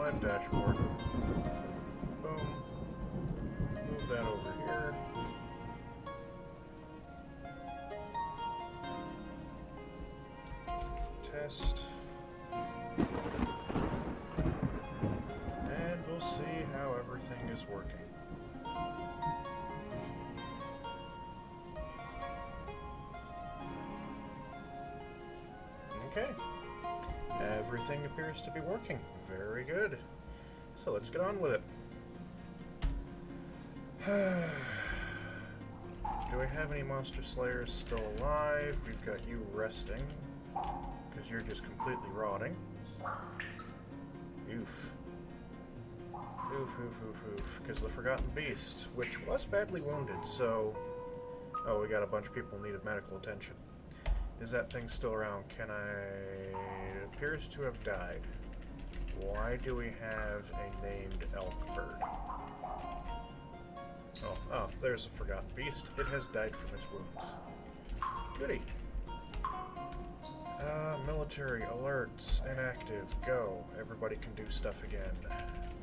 Live dashboard. Boom. Move that over here. Test. And we'll see how everything is working. Okay. Everything appears to be working. Very good. So let's get on with it. Do we have any monster slayers still alive? We've got you resting, because you're just completely rotting. Oof. Oof, oof, oof, oof. Because the Forgotten Beast, which was badly wounded, so... Oh, we got a bunch of people who needed medical attention. Is that thing still around? Can I... It appears to have died. Why do we have a named elk bird? Oh, there's a Forgotten Beast. It has died from its wounds. Goody. Military alerts. Inactive. Go. Everybody can do stuff again.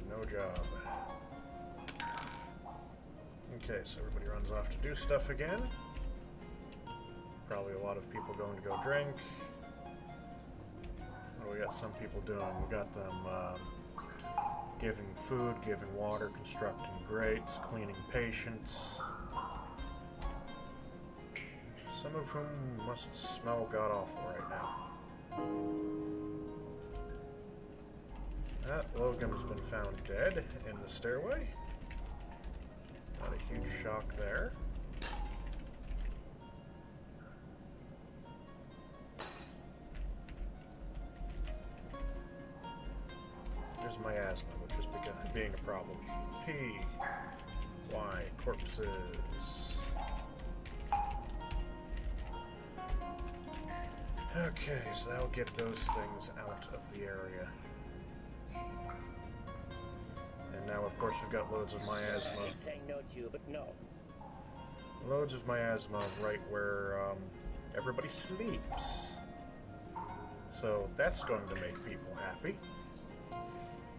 No job. Okay, so everybody runs off to do stuff again. Probably a lot of people going to go drink. What do we got some people doing? We got them giving food, giving water, constructing grates, cleaning patients. Some of whom must smell god-awful right now. That Logan's been found dead in the stairway. Not a huge shock there. There's miasma, which is being a problem. P. Y. Corpses. Okay, so that'll get those things out of the area. And now, of course, we've got loads of miasma. I hate saying no to you, but no. Loads of miasma right where everybody sleeps. So that's going to make people happy.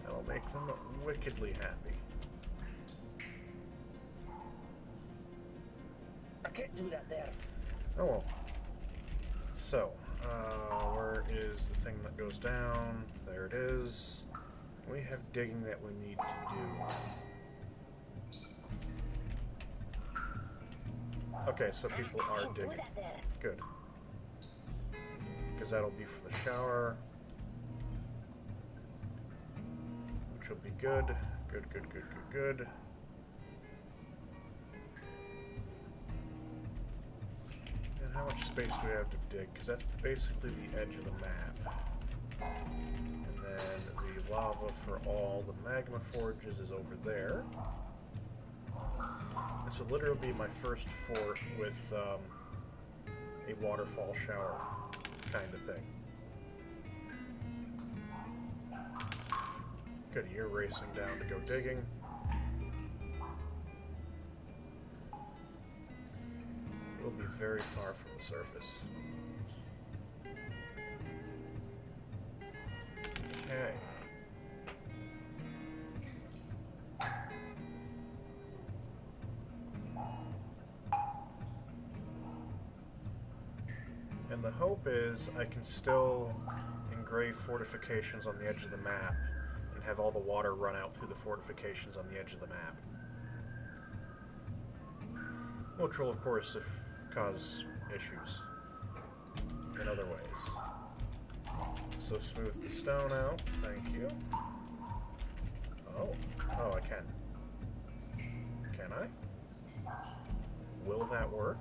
That'll make them wickedly happy. I can't do that there. Oh well. So, where is the thing that goes down? There it is. We have digging that we need to do. Okay, so people are digging. Good. Because that'll be for the shower. Which will be good. Good, good, good, good, good. And how much space do we have to dig? Because that's basically the edge of the map. And then the lava for all the magma forges is over there. This will literally be my first fort with a waterfall shower kind of thing. Good, you're racing down to go digging. We'll be very far from the surface. Okay. And the hope is I can still engrave fortifications on the edge of the map and have all the water run out through the fortifications on the edge of the map. Which will, of course, cause issues in other ways. So smooth the stone out, thank you. Oh, I can. Can I? Will that work?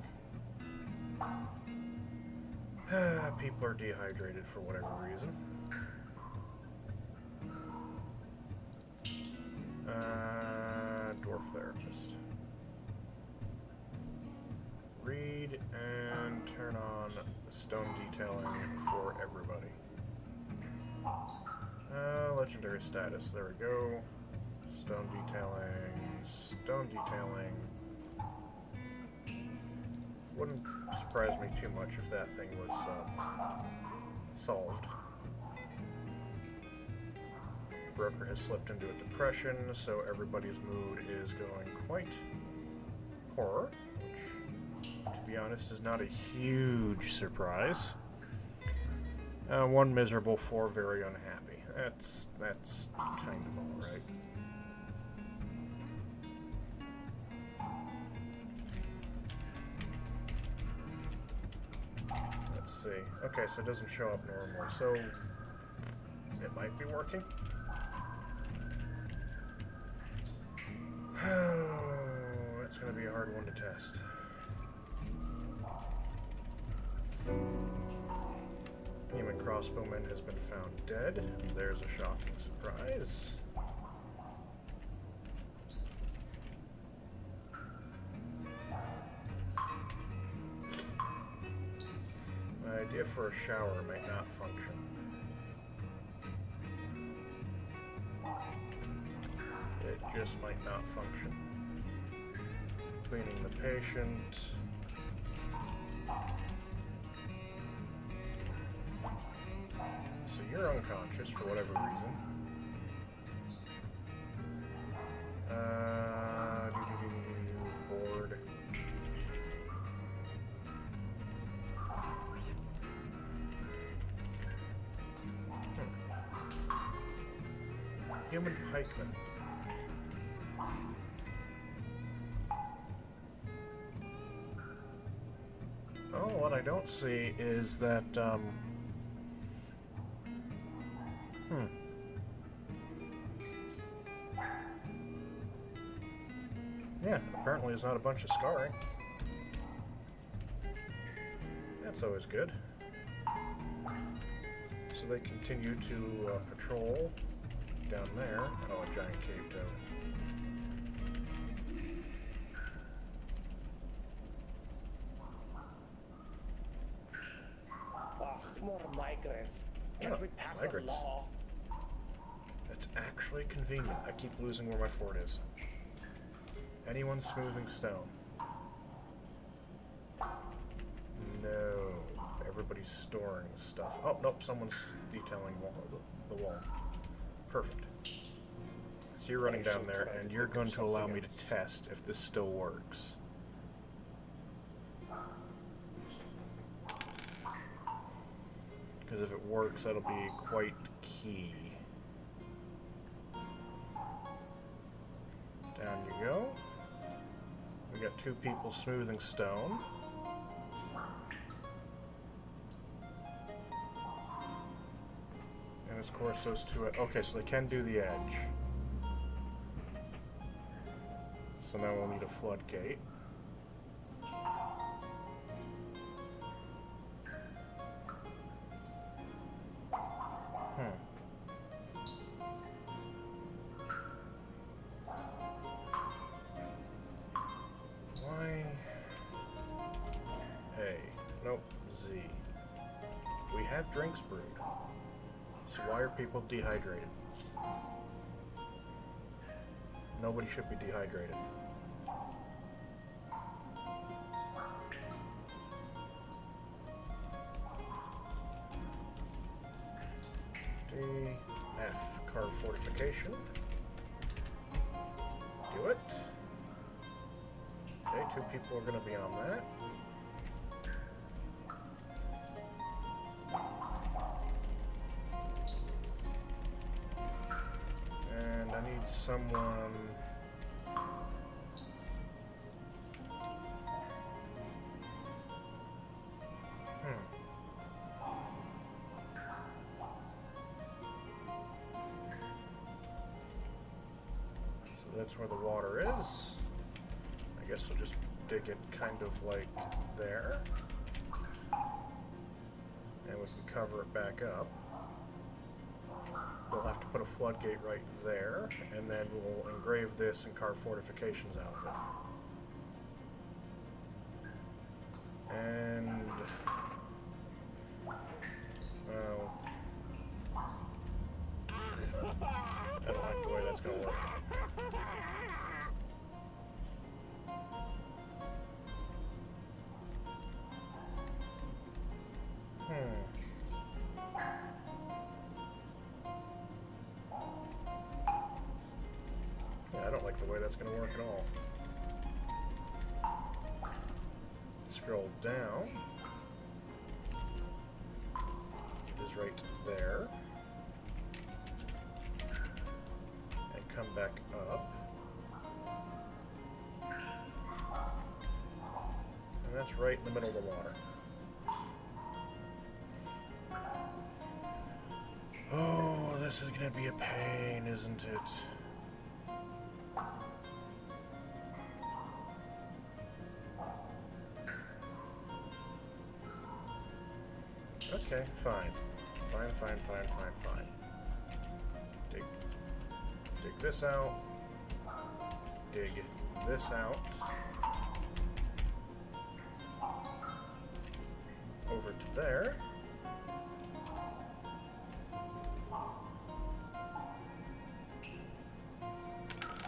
People are dehydrated for whatever reason. Dwarf Therapist. Read and turn on stone detailing for everybody. Legendary status, there we go. Stone detailing, stone detailing. Wouldn't surprise me too much if that thing was solved broker has slipped into a depression, so everybody's mood is going quite poor, which, to be honest, is not a huge surprise. One miserable, four very unhappy. That's kind of all right. Let's see. Okay, so it doesn't show up normally, so it might be working. Oh, that's going to be a hard one to test. Human crossbowman has been found dead. There's a shocking surprise. My idea for a shower might not function. It just might not function. Cleaning the patient. So you're unconscious for whatever reason. Bored. Human pikeman. Oh, what I don't see is that, yeah, apparently there's not a bunch of scarring. That's always good. So they continue to patrol down there. Oh, a giant cave toad. More migrants. Can't we pass a law? That's actually convenient. I keep losing where my fort is. Anyone smoothing stone? No. Everybody's storing stuff. Oh, nope, someone's detailing the wall. Perfect. So you're running down there, and you're going to allow me to test if this still works. Because if it works, that'll be quite key. Down you go. We got two people smoothing stone. And of course those two... Okay, so they can do the edge. So now we'll need a floodgate. Why? A. Nope. Z. We have drinks brewed. So why are people dehydrated? Nobody should be dehydrated. D. F. Carve fortification. Do it. Okay, two people are going to be on that. And I need someone... So that's where the water is. I guess we'll just dig it kind of like there. And we can cover it back up. We'll have to put a floodgate right there, and then we'll engrave this and carve fortifications out of it. And... well... I don't like the way that's going to work. way that's going to work at all. Scroll down. It is right there. And come back up. And that's right in the middle of the water. Oh, this is gonna be a pain, isn't it? Okay, fine. Fine. Dig this out. Dig this out. Over to there.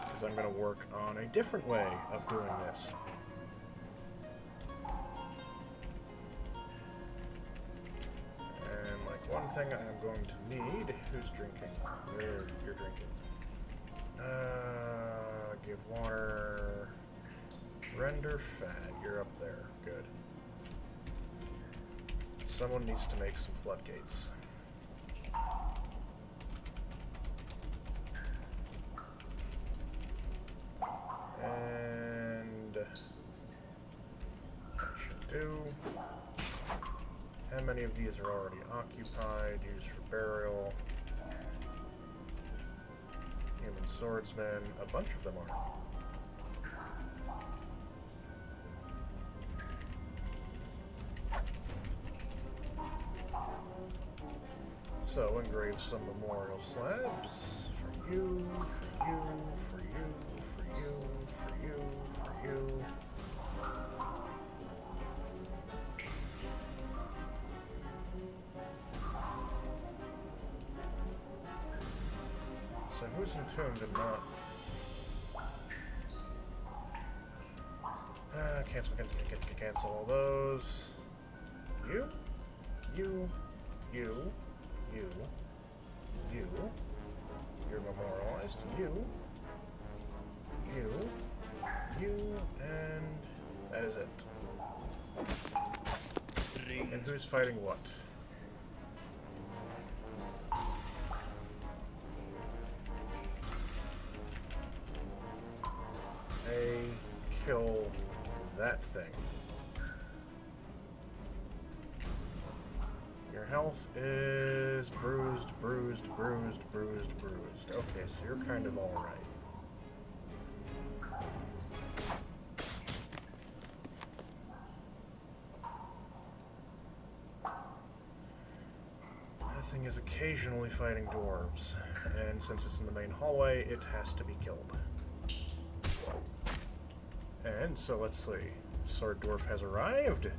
Because I'm going to work on a different way of doing this. And like one thing I'm going to need, who's drinking? You're drinking. Give water. Render fat. You're up there. Good. Someone needs to make some floodgates. And that should do. How many of these are already occupied? Used for burial. Human swordsman. A bunch of them are. So, engrave some memorial slabs for you, for you, for you, for you, for you, for you. So, who's entombed and not? Cancel all those. You. You're memorialized. You, and that is it. And who's fighting what? Kill that thing. Your health is bruised. Okay, so you're kind of alright. That thing is occasionally fighting dwarves, and since it's in the main hallway, it has to be killed. And so let's see. Sword Dwarf has arrived.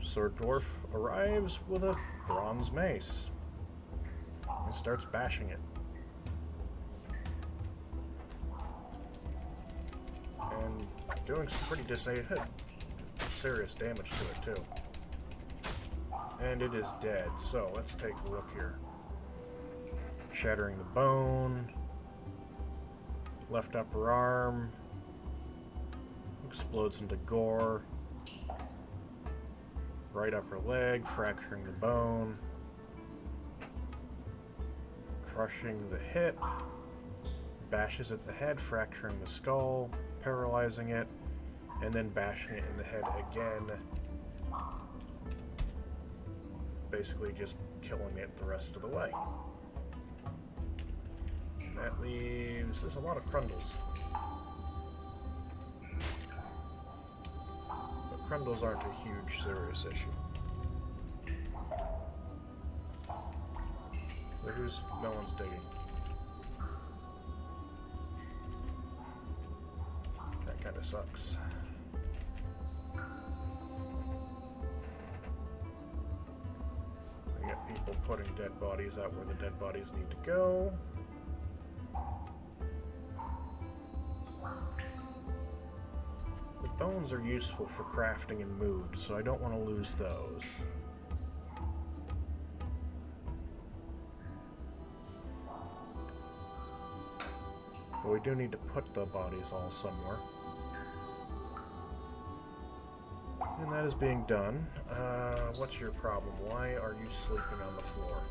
Sword Dwarf arrives with a bronze mace and starts bashing it. And doing some pretty serious damage to it, too. And it is dead, so let's take a look here. Shattering the bone. Left upper arm. Explodes into gore. Right upper leg, fracturing the bone. Crushing the hip. Bashes at the head, fracturing the skull, paralyzing it, and then bashing it in the head again. Basically just killing it the rest of the way. And that leaves... there's a lot of crundles. But crundles aren't a huge, serious issue. So who's... no one's digging. That kind of sucks. We got people putting dead bodies out where the dead bodies need to go. The bones are useful for crafting and mood, so I don't want to lose those. But we do need to put the bodies all somewhere. And that is being done. What's your problem? Why are you sleeping on the floor?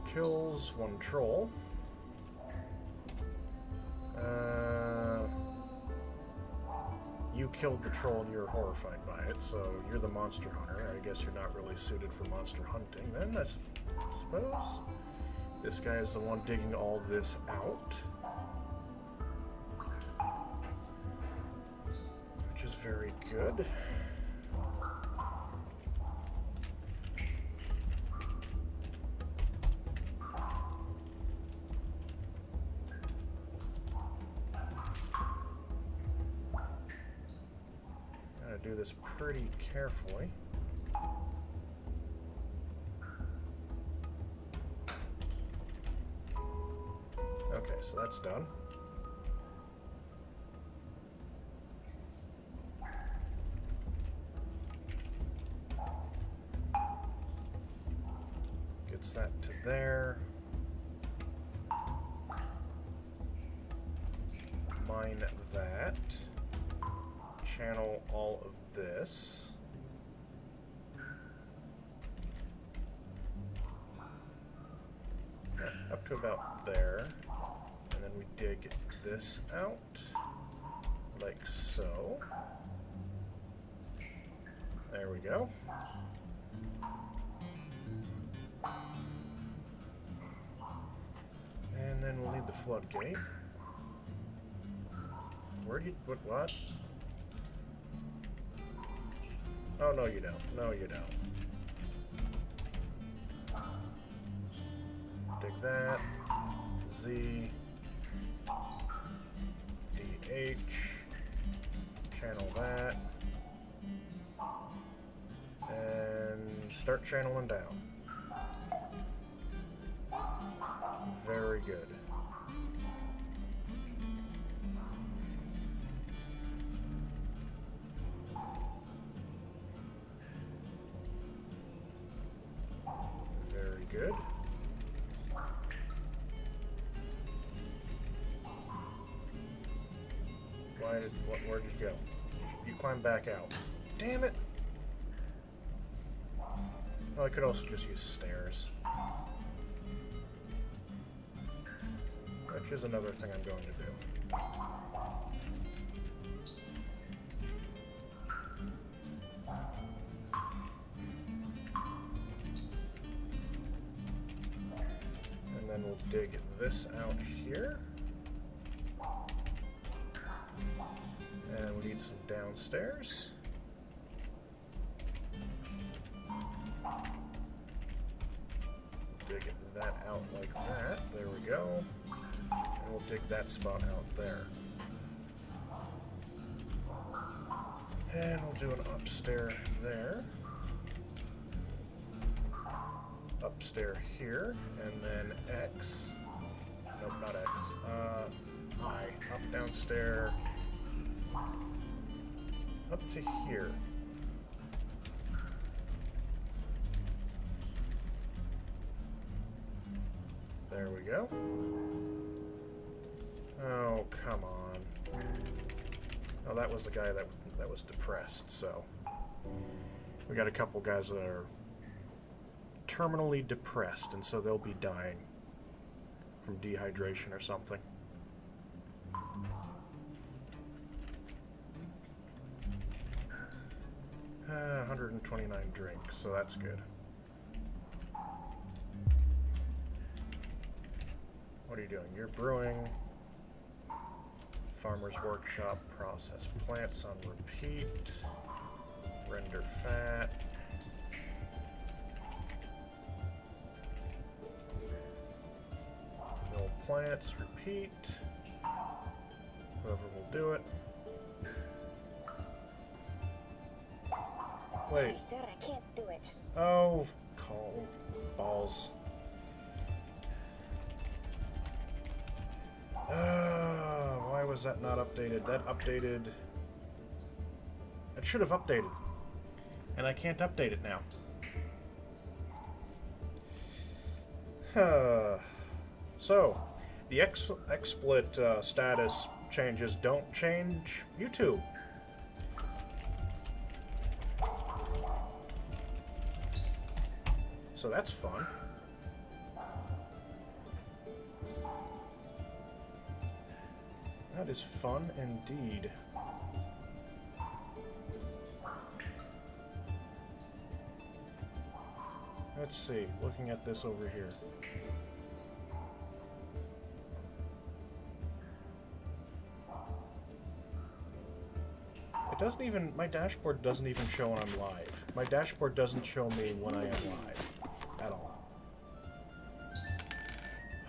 Kills one troll. You killed the troll and you're horrified by it, so you're the monster hunter. I guess you're not really suited for monster hunting then, I suppose. This guy is the one digging all this out. Which is very good. Do this pretty carefully. Okay, so that's done. Gets that to there. Mine that. Channel all of this. Yeah, up to about there. And then we dig this out, like so. There we go. And then we'll need the floodgate. Where do you put what? Oh, no you don't. No you don't. Dig that. Z. DH. Channel that. And start channeling down. Very good. Good. Where did you go? You climbed back out. Damn it! Well, I could also just use stairs. Which is another thing I'm going to do. And then we'll dig this out here. And we need some downstairs. Dig that out like that. There we go. And we'll dig that spot out there. And we'll do an upstairs there. Upstairs here, and then X. Nope, not X. I. Up, downstairs. Up to here. There we go. Oh, come on. Oh, that was the guy that was depressed, so we got a couple guys that are terminally depressed, and so they'll be dying from dehydration or something. 129 drinks, so that's good. What are you doing? You're brewing. Farmer's Workshop, process plants on repeat. Render fat. Mill plants, repeat. Whoever will do it. Wait. Sorry, sir, I can't do it. Oh, call balls. Why was that not updated? That updated. It should have updated. And I can't update it now. So, the XSplit status changes don't change YouTube. So that's fun. That is fun indeed. Let's see, looking at this over here. It doesn't even, my dashboard doesn't even show when I'm live. My dashboard doesn't show me when I am live. At all.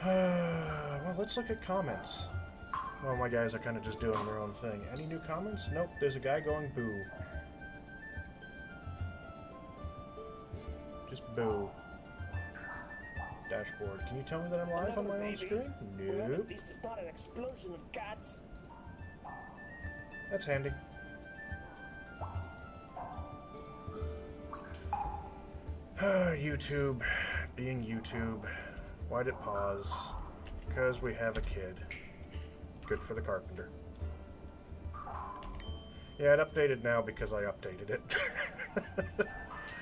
Well, let's look at comments. Well, my guys are kind of just doing their own thing. Any new comments? Nope, there's a guy going boo. Just boo. Dashboard. Can you tell me that I'm live on my own screen? Nope. At least it's not an explosion of cats. That's handy. YouTube. Being YouTube. Why'd it pause? Because we have a kid. Good for the carpenter. Yeah, it updated now because I updated it.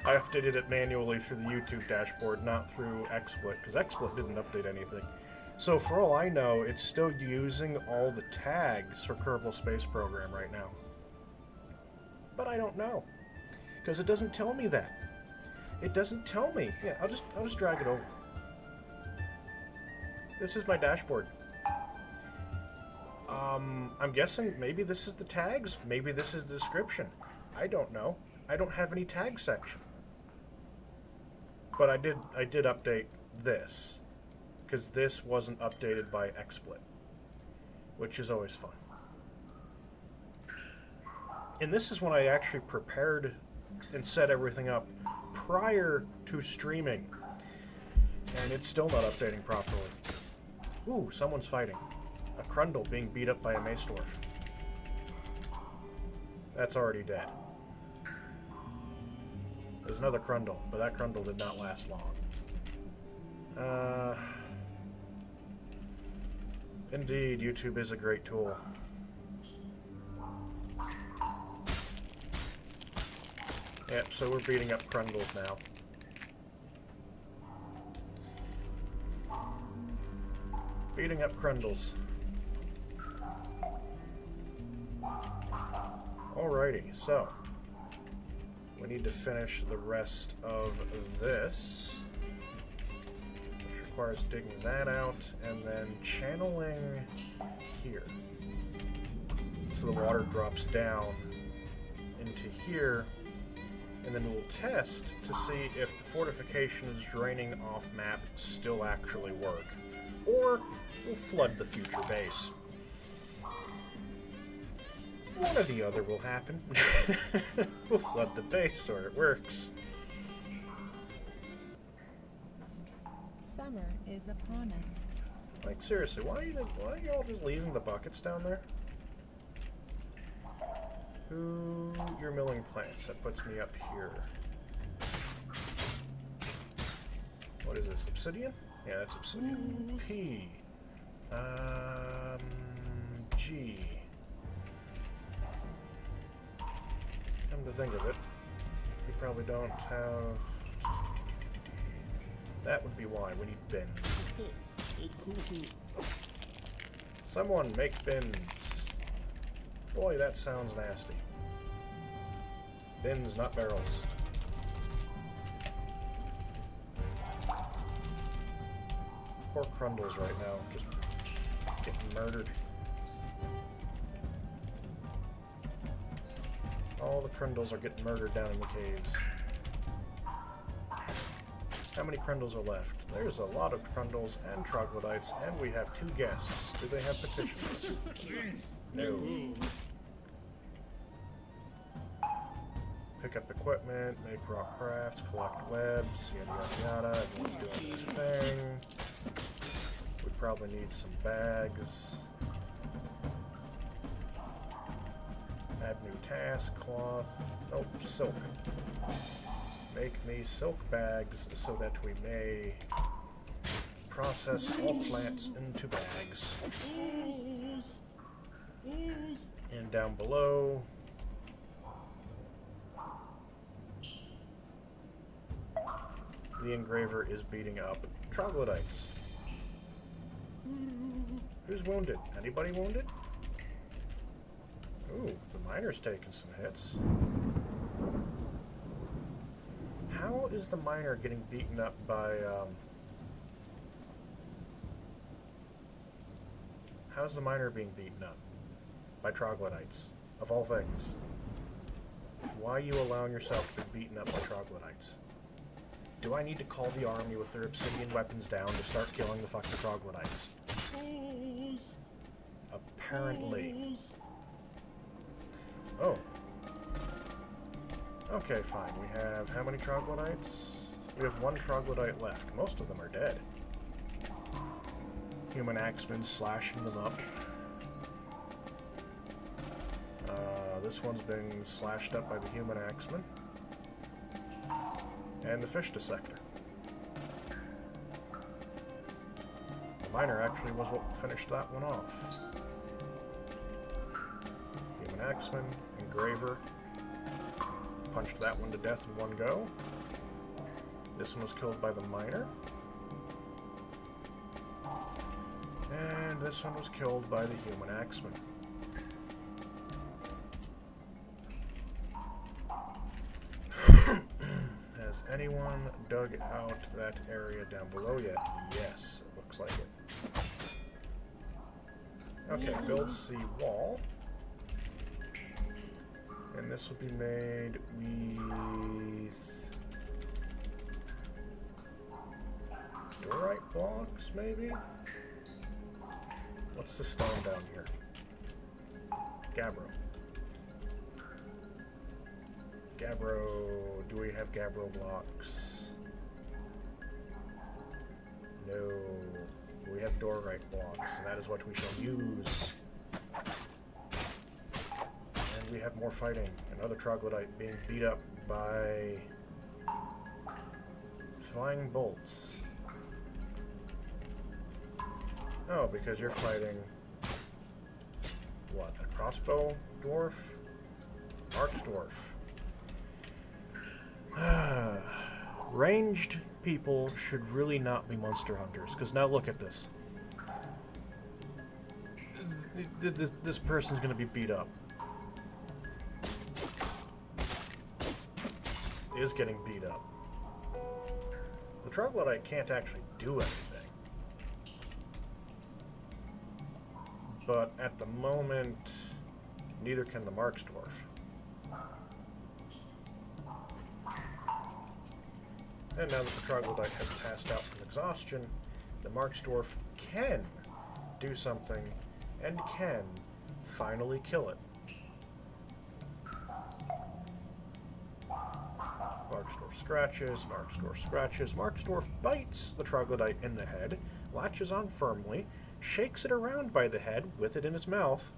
I updated it manually through the YouTube dashboard, not through XSplit, because XSplit didn't update anything. So for all I know, it's still using all the tags for Kerbal Space Program right now. But I don't know, because it doesn't tell me that. It doesn't tell me. Yeah, I'll just drag it over. This is my dashboard. I'm guessing maybe this is the tags, maybe this is the description. I don't know. I don't have any tag section. But I did update this, because this wasn't updated by XSplit, which is always fun. And this is when I actually prepared and set everything up prior to streaming. And it's still not updating properly. Ooh, someone's fighting. A Crundle being beat up by a Mace Dwarf. That's already dead. There's another Crundle, but that Crundle did not last long. Indeed, YouTube is a great tool. Yep, so we're beating up Crundles now. Beating up Crundles. Alrighty, so we need to finish the rest of this, which requires digging that out and then channeling here. So the water drops down into here, and then we'll test to see if the fortifications draining off map still actually work, or we'll flood the future base. One or the other will happen. We'll flood the base or it works. Summer is upon us. Like, seriously, why are you all just leaving the buckets down there? Ooh, you're milling plants. That puts me up here. What is this? Obsidian? Yeah, that's obsidian. P. G. Come to think of it, we probably don't have... That would be why. We need bins. Someone make bins. Boy, that sounds nasty. Bins, not barrels. Poor Crundles right now, just getting murdered. All the Crundles are getting murdered down in the caves. How many Crundles are left? There's a lot of Crundles and Troglodytes, and we have 2 guests. Do they have petitions? No. Pick up equipment, make rock crafts, collect webs, yada yada yada. Everyone's doing their thing. We probably need some bags. Add new task, cloth, oh, silk. Make me silk bags so that we may process all plants into bags. And down below, the engraver is beating up troglodytes. Who's wounded? Anybody wounded? Ooh, the miner's taking some hits. How is the miner getting beaten up by, how's the miner being beaten up? By troglodytes, of all things. Why are you allowing yourself to be beaten up by troglodytes? Do I need to call the army with their obsidian weapons down to start killing the fucking troglodytes? Apparently. Oh. Okay, fine. We have how many troglodytes? We have one troglodyte left. Most of them are dead. Human axemen slashing them up. This one's been slashed up by the human axeman. And the fish dissector. The miner actually was what finished that one off. Human axeman, engraver. Punched that one to death in one go. This one was killed by the miner. And this one was killed by the human axeman. Has anyone dug out that area down below yet? Yes, it looks like it. Okay, build sea wall. And this will be made with dorite blocks, maybe? What's the stone down here? Gabbro. Gabbro, do we have Gabbro blocks? No. We have dorite blocks, and that is what we shall use. And we have more fighting. Another troglodyte being beat up by flying bolts. Oh, because you're fighting what? A crossbow dwarf? Arch dwarf. Ranged people should really not be monster hunters, because now look at this. This person's going to be beat up. Is getting beat up. The troglodyte can't actually do anything. But at the moment, neither can the Marks dwarf. And now that the troglodyte has passed out from exhaustion, the Marks dwarf can do something and can finally kill it. Marksdorf scratches, Marksdorf scratches, Marksdorf bites the troglodyte in the head, latches on firmly, shakes it around by the head with it in its mouth,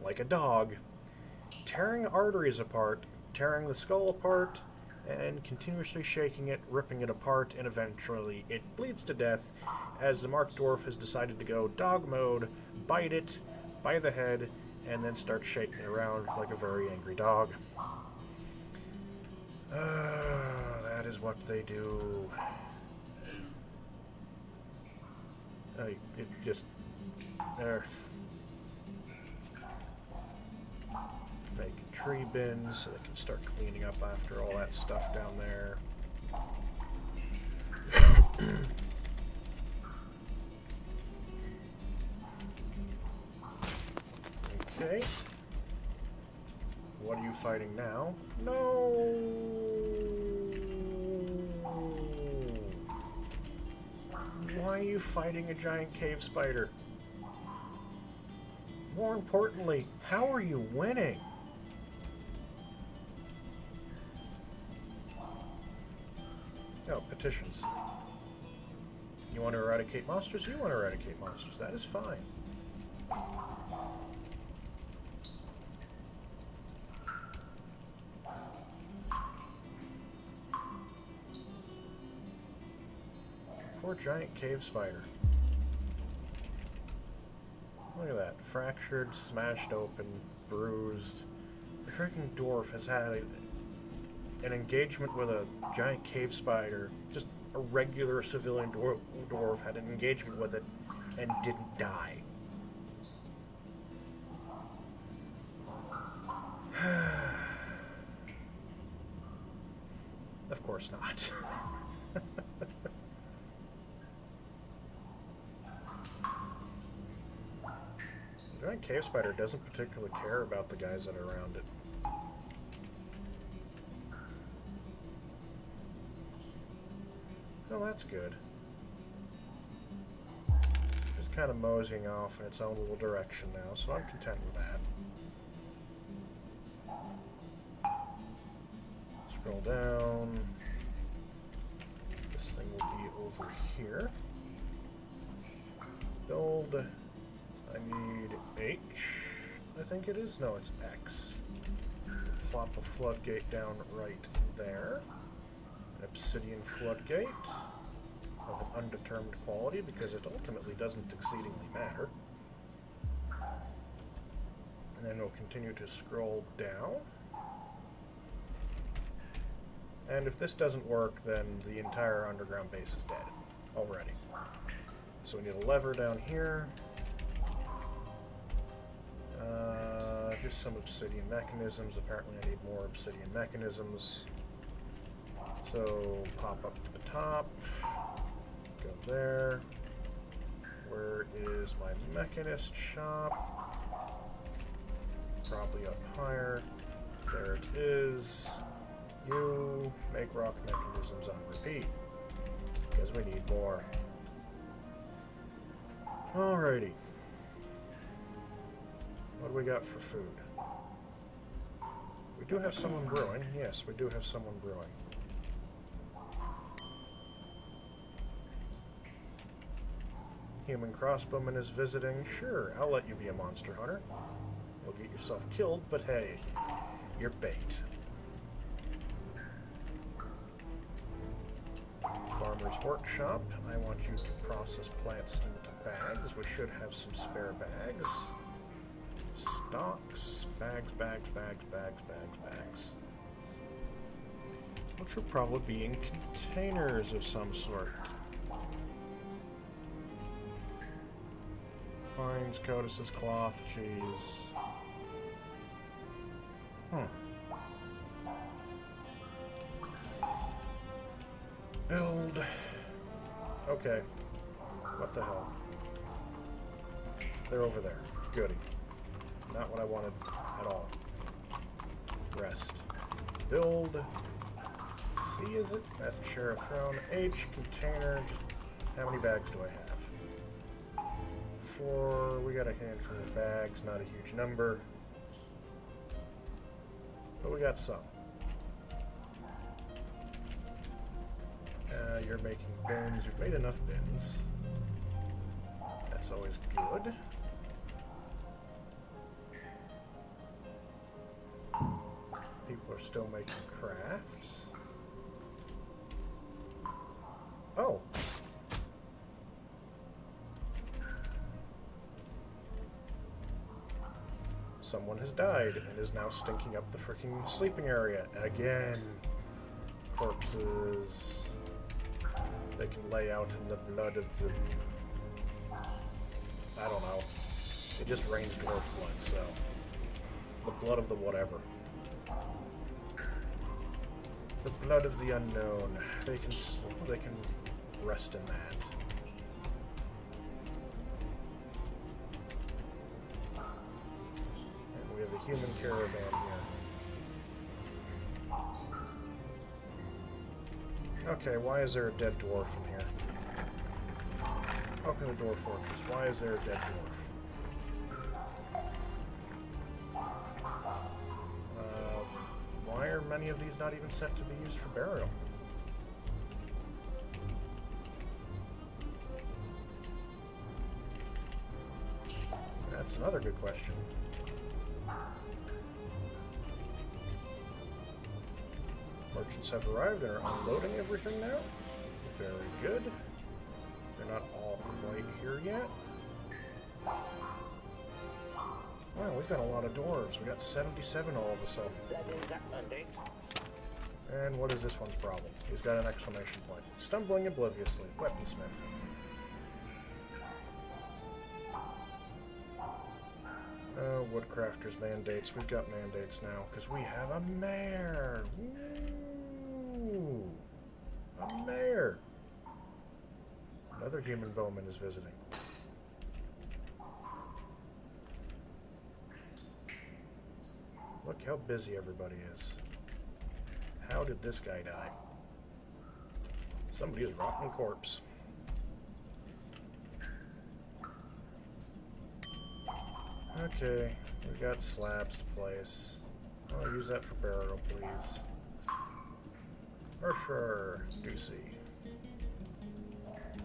like a dog, tearing arteries apart, tearing the skull apart, and continuously shaking it, ripping it apart, and eventually it bleeds to death as the Markdwarf has decided to go dog mode, bite it by the head, and then start shaking it around like a very angry dog. That is what they do. It just... Making tree bins so they can start cleaning up after all that stuff down there. Okay. What are you fighting now? No! Why are you fighting a giant cave spider? More importantly, how are you winning? Oh, petitions. You want to eradicate monsters? You want to eradicate monsters. That is fine. Poor giant cave spider. Look at that. Fractured, smashed open, bruised. The freaking dwarf has had an engagement with a giant cave spider. Just a regular civilian dwarf had an engagement with it and didn't die. Of course not. The giant cave spider doesn't particularly care about the guys that are around it. Oh, that's good. Just kind of moseying off in its own little direction now, so I'm content with that. Scroll down. This thing will be over here. Build. I need H, I think it is. No, it's X. Plop a floodgate down right there. An obsidian floodgate of an undetermined quality because it ultimately doesn't exceedingly matter. And then we'll continue to scroll down. And if this doesn't work, then the entire underground base is dead already. So we need a lever down here. Just some obsidian mechanisms. Apparently I need more obsidian mechanisms. So pop up to the top. Go there. Where is my mechanist shop? Probably up higher. There it is. You make rock mechanisms on repeat. Because we need more. Alrighty. What do we got for food? We do have someone brewing. Yes, we do have someone brewing. Human crossbowman is visiting. Sure, I'll let you be a monster hunter. You'll get yourself killed, but hey, you're bait. Farmer's workshop. I want you to process plants into bags. We should have some spare bags. Stocks, bags, bags, bags, bags, bags, bags. Which will probably be in containers of some sort. Pines, codices, cloth, cheese. Build. Okay. What the hell? They're over there. Goody. Not what I wanted at all. Rest. Build. C, is it? That's chair of throne. H, container. How many bags do I have? 4. We got a handful of bags. Not a huge number. But we got some. You're making bins. You've made enough bins. That's always good. People are still making crafts. Oh. Someone has died and is now stinking up the freaking sleeping area again. Corpses. They can lay out in the blood of the... I don't know. It just rains dwarf blood, so... The blood of the whatever. The blood of the unknown. They can rest in that. And we have a human caravan here. Okay, why is there a dead dwarf in here? Welcome to Dwarf Fortress. Why is there a dead dwarf? Why are many of these not even set to be used for burial? That's another good question. Merchants have arrived and are unloading everything now. Very good. They're not all quite here yet. Wow, we've got a lot of dwarves. We got 77 all of a sudden. That is that mandate. And what is this one's problem? He's got an exclamation point. Stumbling obliviously. Weaponsmith. Woodcrafter's mandates. We've got mandates now, because we have a mayor! Ooh, a mayor! Another human bowman is visiting. Look how busy everybody is. How did this guy die? Somebody's rotting corpse. Okay, we got slabs to place. I'll use that for burial, please. For sure. Do see.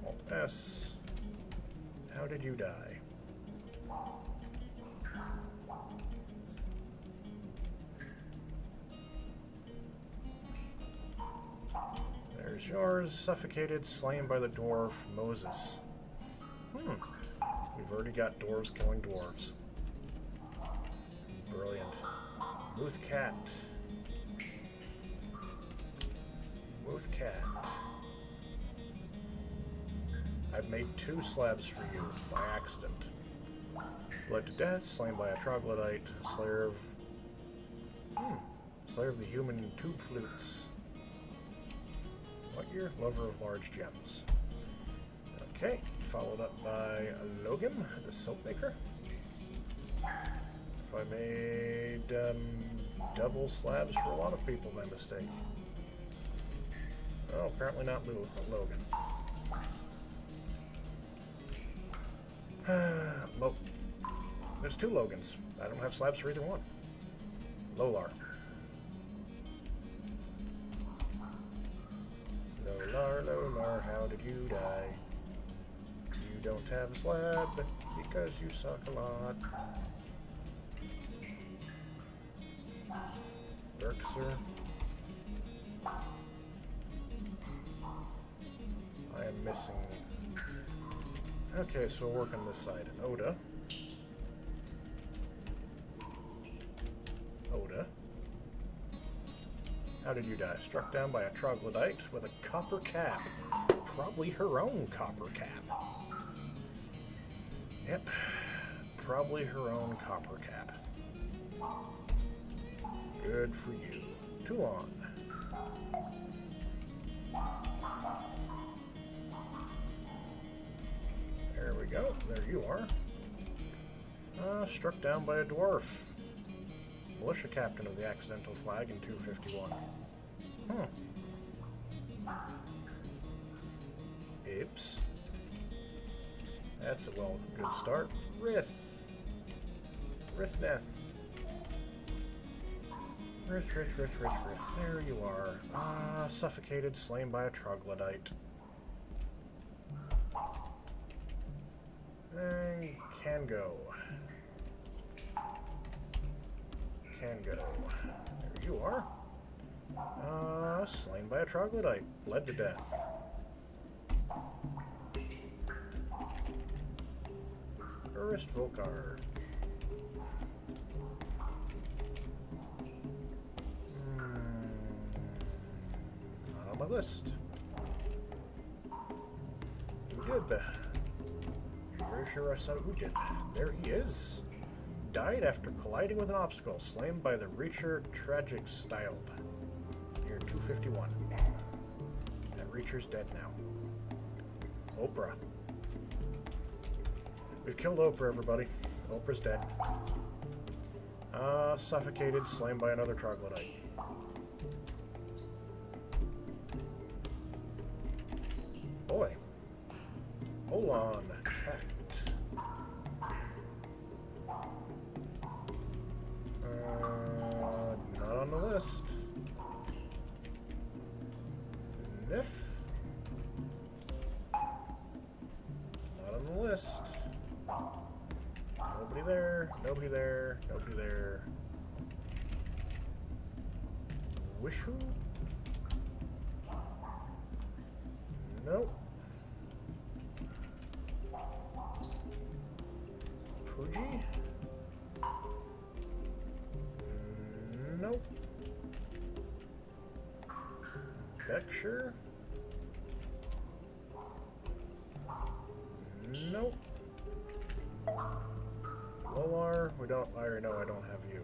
Alt S. How did you die? There's yours. Suffocated, slain by the dwarf, Moses. We've already got dwarves killing dwarves. Brilliant. Muth Cat. Muth Cat. I've made 2 slabs for you by accident. Bled to death, slain by a troglodyte, slayer of the human tube flutes. What year? Lover of large gems. Okay, followed up by Logan, the soap maker. I made double slabs for a lot of people by mistake. Oh, apparently not Logan. Well, there's 2 Logans. I don't have slabs for either one. Lolar. Lolar, how did you die? You don't have a slab because you suck a lot. Berkser. I am missing. Okay, so we'll work on this side. Oda. Oda. How did you die? Struck down by a troglodyte with a copper cap. Probably her own copper cap. Yep. Probably her own copper cap. Good for you. Toulon. There we go. There you are. Struck down by a dwarf. Militia captain of the accidental flag in 251. Apes. That's a good start. Rith. Rithneth. Rith. There you are. Suffocated, slain by a troglodyte. And can go. There you are. Slain by a troglodyte. Bled to death. Urist Volkar. Not on my list. Who did? Very sure I saw who did. There he is. Died after colliding with an obstacle, slain by the Reacher Tragic Styled. Near 251. That Reacher's dead now. Oprah. We've killed Oprah, everybody. Oprah's dead. Suffocated, slain by another troglodyte. Boy. Hold on. Not on the list. Nif. Not on the list. Nobody there. Nobody there. Nobody there. Wishu? Nope. Berkshire? Nope. Lolar, we don't, I already know I don't have you.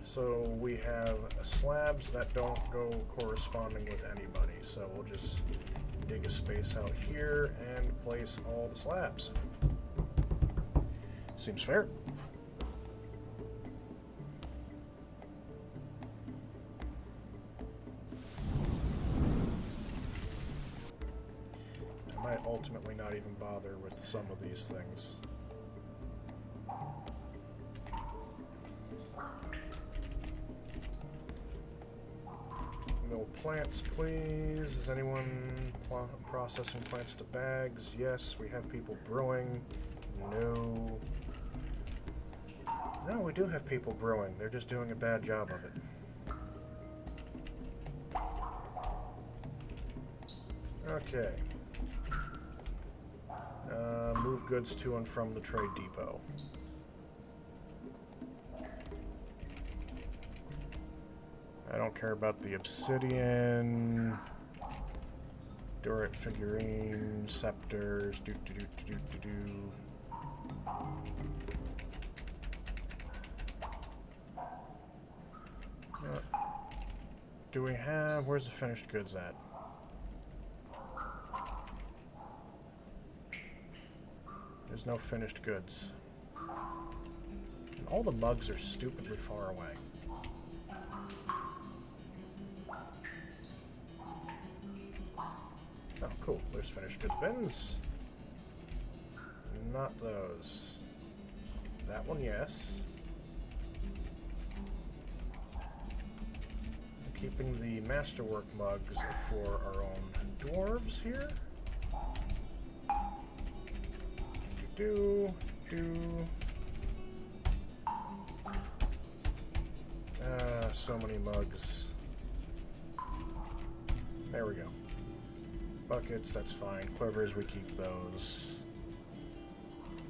So we have slabs that don't go corresponding with anybody. So we'll just dig a space out here and place all the slabs. Seems fair. I might ultimately not even bother with some of these things. No plants, please. Is anyone processing plants to bags? Yes. We have people brewing. No. No, we do have people brewing. They're just doing a bad job of it. Okay. Move goods to and from the trade depot. I don't care about the obsidian, Durant figurine, scepters, do we have, where's the finished goods at? There's no finished goods. And all the mugs are stupidly far away. Oh, cool. There's finished goods bins. Not those. That one, yes. I'm keeping the masterwork mugs for our own dwarves here. So many mugs. There we go. Buckets, that's fine. Quivers, we keep those.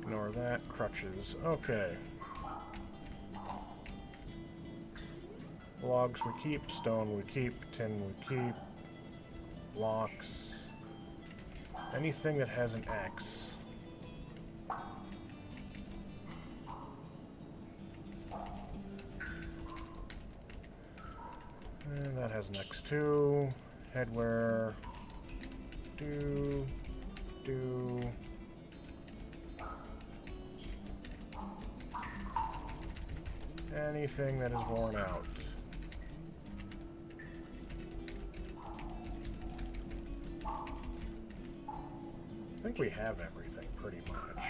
Ignore that. Crutches. Okay. Logs we keep. Stone we keep. Tin we keep. Blocks. Anything that has an X. And that has an X too. Headwear. Anything that is worn out. I think we have everything, pretty much.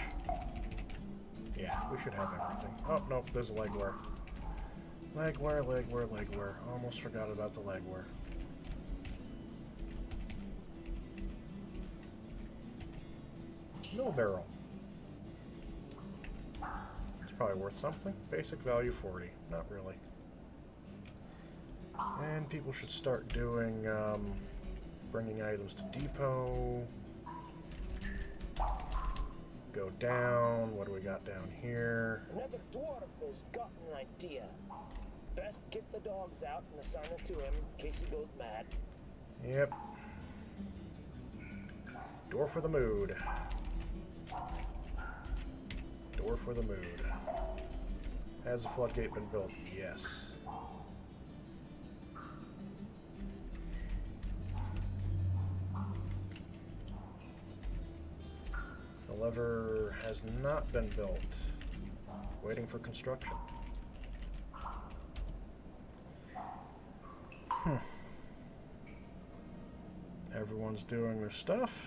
Yeah, we should have everything. Oh, no, there's a legwear. Legwear. Almost forgot about the legwear. Mill barrel. It's probably worth something. Basic value 40. Not really. And people should start doing, bringing items to depot. Go down. What do we got down here? Another dwarf has got an idea. Best get the dogs out and assign it to him in case he goes mad. Yep. Door for the mood. Door for the mood. Has the floodgate been built? Yes. The lever has not been built. Waiting for construction. Everyone's doing their stuff.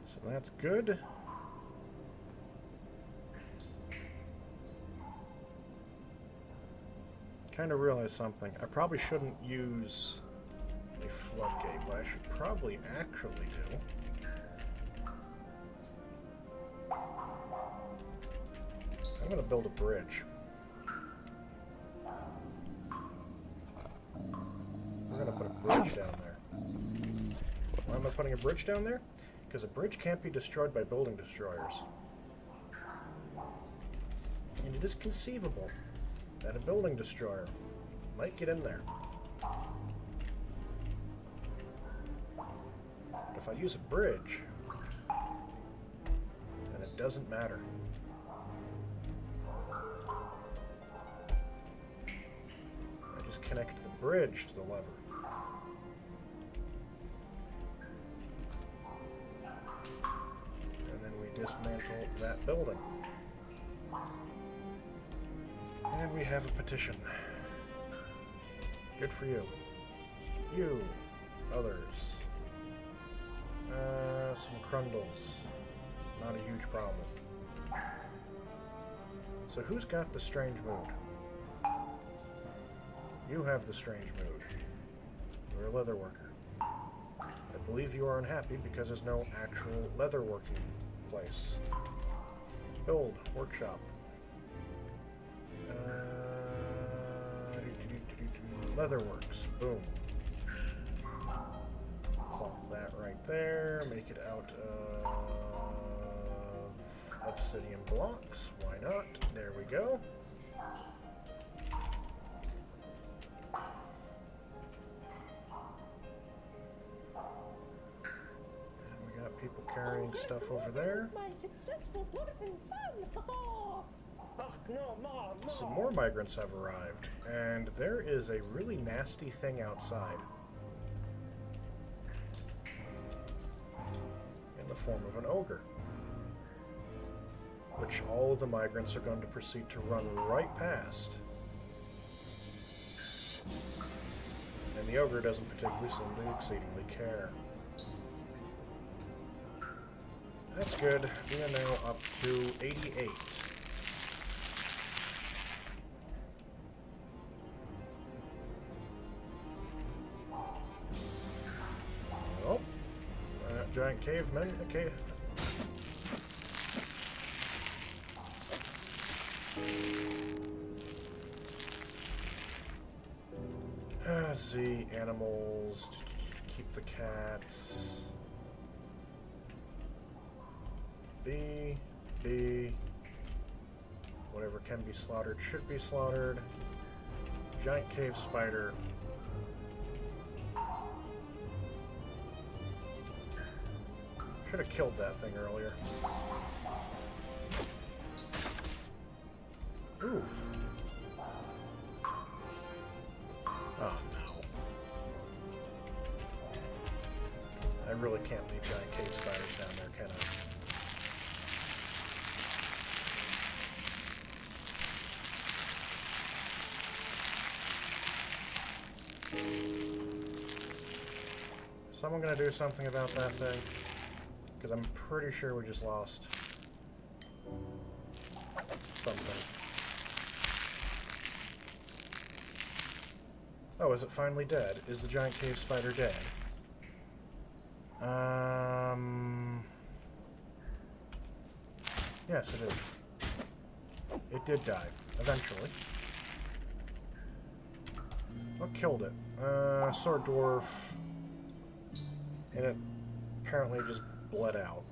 So that's good. Kind of realized something. I probably shouldn't use a floodgate, but I should probably actually do. I'm going to build a bridge. I'm going to put a bridge down there. Why am I putting a bridge down there? Because a bridge can't be destroyed by building destroyers. And it is conceivable that a building destroyer might get in there. But if I use a bridge, then it doesn't matter. I just connect the bridge to the lever. And then we dismantle that building. And we have a petition. Good for you. You. Others. Some crundles. Not a huge problem. So who's got the strange mood? You have the strange mood. You're a leather worker. I believe you are unhappy because there's no actual leather working place. Build. Workshop. Leatherworks. Boom. Plop that right there. Make it out of obsidian blocks. Why not? There we go. And we got people carrying stuff over there. My successful dwarven son. Ach, no, Mom. Some more migrants have arrived, and there is a really nasty thing outside. In the form of an ogre. Which all of the migrants are going to proceed to run right past. And the ogre doesn't particularly seem to exceedingly care. That's good. We are now up to 88. Giant cavemen. Okay. Z animals. Keep the cats. B. Whatever can be slaughtered should be slaughtered. Giant cave spider. Should have killed that thing earlier. Oof. Oh no. I really can't leave giant cave spiders down there, can I? Someone gonna do something about that thing? Because I'm pretty sure we just lost something. Oh, is it finally dead? Is the giant cave spider dead? Yes, it is. It did die, eventually. What killed it? Sword dwarf. And it apparently just bled out.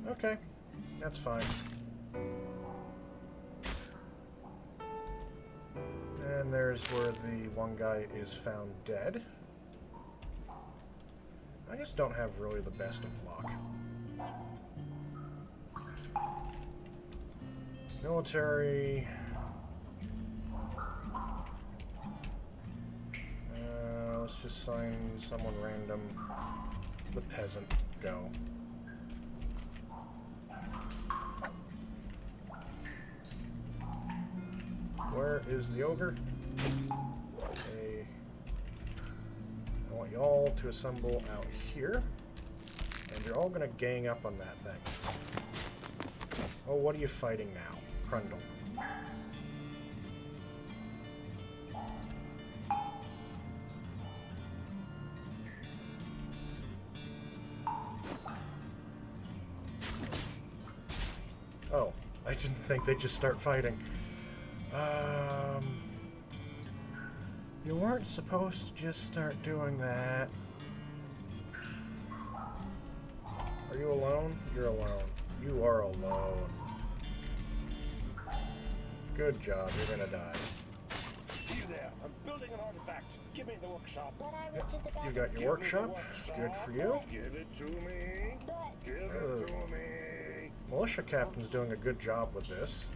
Okay, that's fine. And there's where the one guy is found dead. I just don't have really the best of luck. Military. Let's just sign someone random. The peasant. Go. Where is the ogre? I want you all to assemble out here. And you're all going to gang up on that thing. Oh, what are you fighting now? Crundle. Oh, I didn't think they'd just start fighting. You weren't supposed to just start doing that. Are you alone? You're alone. You are alone. Good job. You're gonna die. You there. I'm building an artifact. Give me the workshop. But I was just about You got to... your workshop. Good for you. Give it to me. But... Give it to me. Militia Captain's doing a good job with this.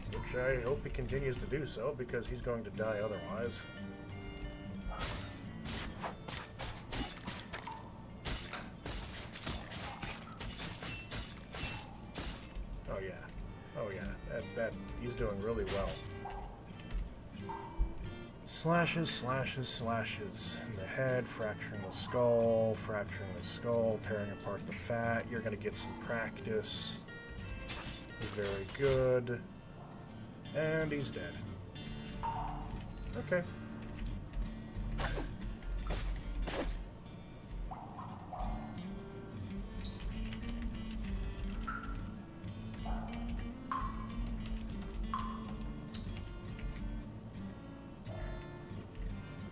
Which I hope he continues to do so, because he's going to die otherwise. Oh yeah. Oh yeah. That he's doing really well. Slashes, slashes, slashes. In the head, fracturing the skull, tearing apart the fat. You're gonna get some practice. Very good. And he's dead. Okay.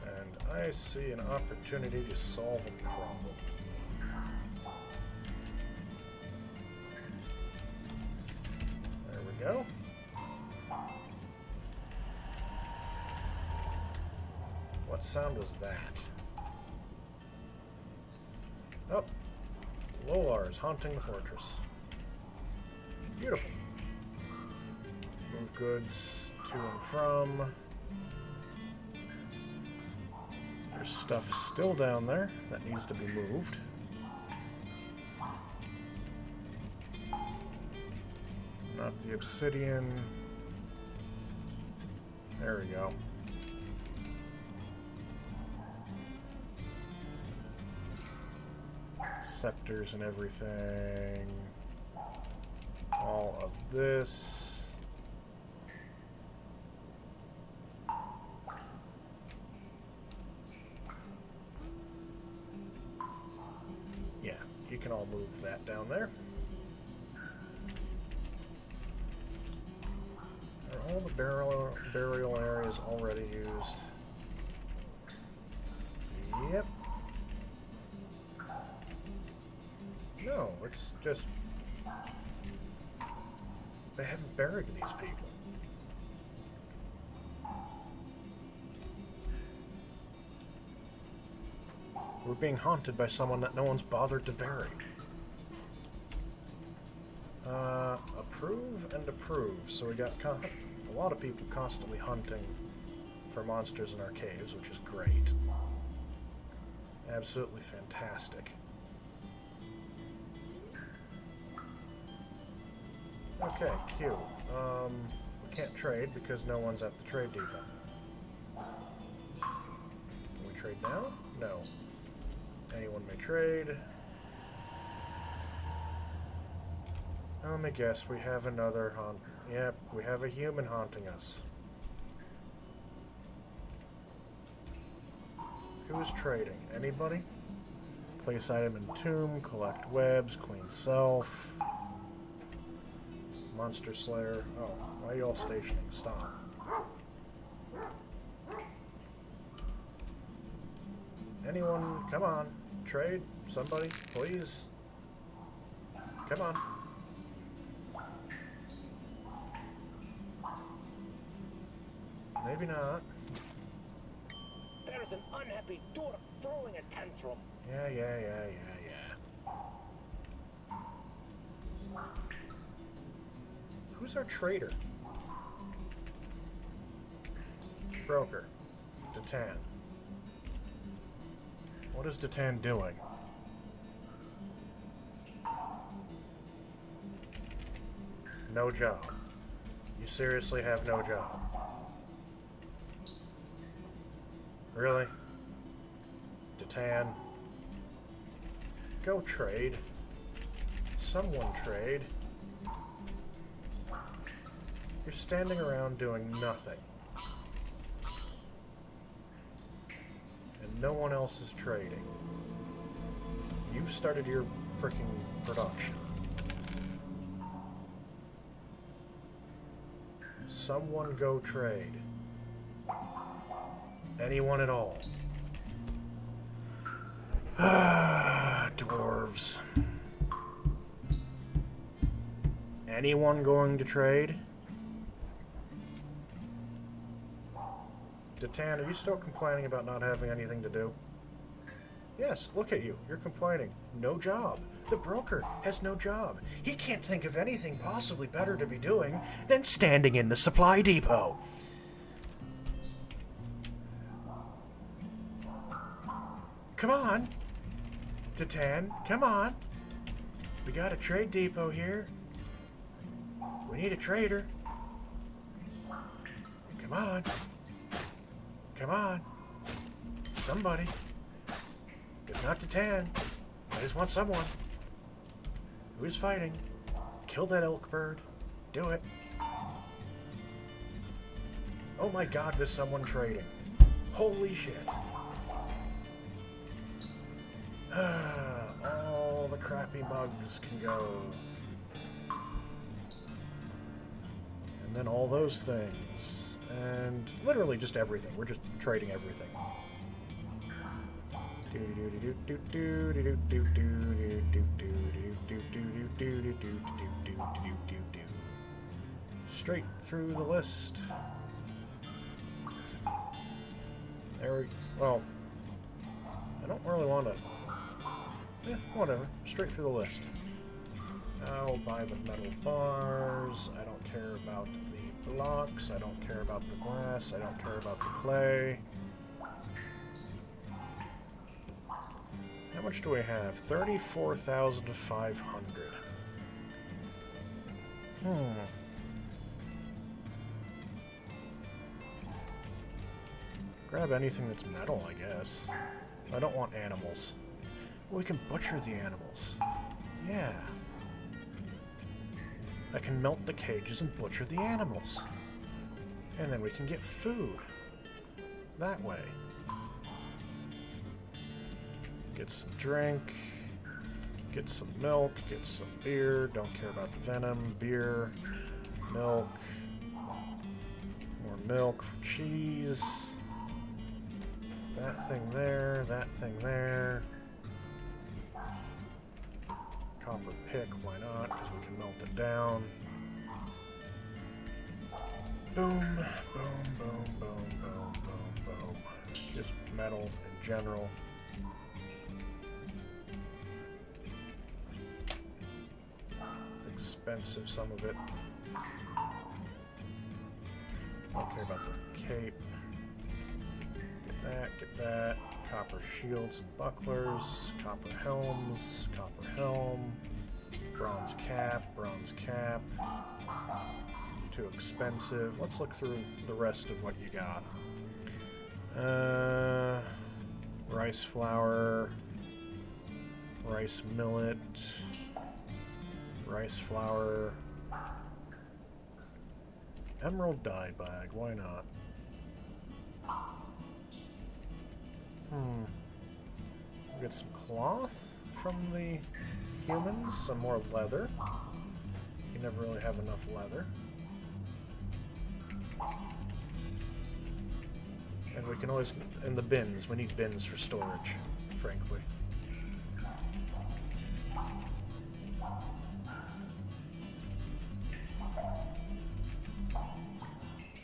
And I see an opportunity to solve a problem. There we go. What sound was that? Oh, Lolar is haunting the fortress. Beautiful. Move goods to and from. There's stuff still down there that needs to be moved. Not the obsidian. There we go. Scepters and everything. All of this. Yeah, you can all move that down there. Are all the burial areas already used? Yep. No, it's just... they haven't buried these people. We're being haunted by someone that no one's bothered to bury. Approve and approve. So we got a lot of people constantly hunting for monsters in our caves, which is great. Absolutely fantastic. Okay, Q. We can't trade because no one's at the trade depot. Can we trade now? No. Anyone may trade. Let me guess, we have another haunt. Yep, we have a human haunting us. Who is trading? Anybody? Place item in tomb, collect webs, clean self. Monster Slayer. Oh, why are you all stationing? Stop. Anyone? Come on. Trade? Somebody? Please? Come on. Maybe not. There's an unhappy dwarf throwing a tantrum. Yeah. Who's our trader? Broker. Datan. What is Datan doing? No job. You seriously have no job. Really? Datan? Go trade. Someone trade. You're standing around doing nothing. And no one else is trading. You've started your freaking production. Someone go trade. Anyone at all? Ah, dwarves. Anyone going to trade? Datan, are you still complaining about not having anything to do? Yes, look at you. You're complaining. No job. The broker has no job. He can't think of anything possibly better to be doing than standing in the supply depot. Come on. Datan, come on. We got a trade depot here. We need a trader. Come on. Come on. Somebody. If not Datan, I just want someone. Who's fighting? Kill that elk bird. Do it. Oh my god, there's someone trading. Holy shit. All the crappy mugs can go. And then all those things. And literally just everything. We're just trading everything. Straight through the list. There we... Well, I don't really want to... whatever. Straight through the list. I'll buy the metal bars. I don't care about the blocks. I don't care about the glass. I don't care about the clay. How much do we have? 34,500. Grab anything that's metal, I guess. I don't want animals. We can butcher the animals. Yeah. I can melt the cages and butcher the animals. And then we can get food. That way. Get some drink. Get some milk. Get some beer. Don't care about the venom. Beer. Milk. More milk for cheese. That thing there. That thing there. Copper pick, why not? Because we can melt it down. Boom, boom, boom, boom, boom, boom, boom. Just metal in general. It's expensive, some of it. Don't care about the cape. Get that, get that. Copper shields and bucklers, copper helms, copper helm, bronze cap, too expensive. Let's look through the rest of what you got. Rice flour, rice millet, rice flour, emerald dye bag, why not? We'll get some cloth from the humans, some more leather. You never really have enough leather. And we can always, in the bins, we need bins for storage, frankly.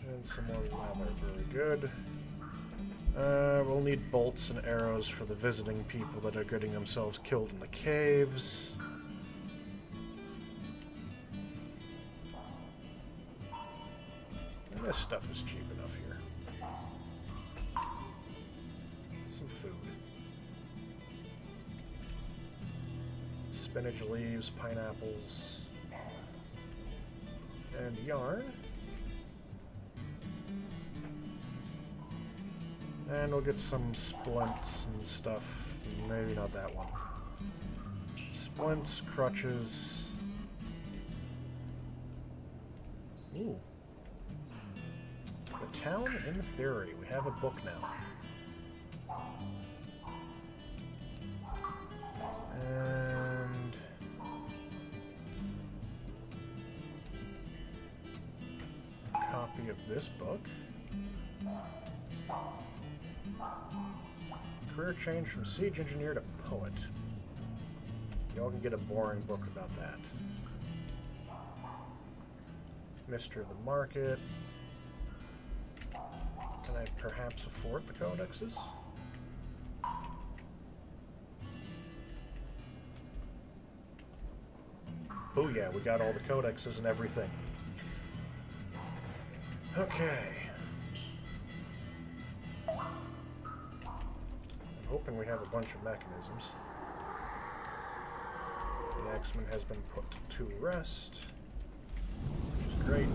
And some more leather, very good. We'll need bolts and arrows for the visiting people that are getting themselves killed in the caves. And this stuff is cheap enough here. Some food. Spinach leaves, pineapples, and yarn. And we'll get some splints and stuff. Maybe not that one. Splints, crutches. Ooh. The town in theory. We have a book now. And a copy of this book. Career change from siege engineer to poet. Y'all can get a boring book about that. Mystery of the market. Can I perhaps afford the codexes? Oh yeah, we got all the codexes and everything. Okay. I'm hoping we have a bunch of mechanisms. The X-Men has been put to rest, which is great.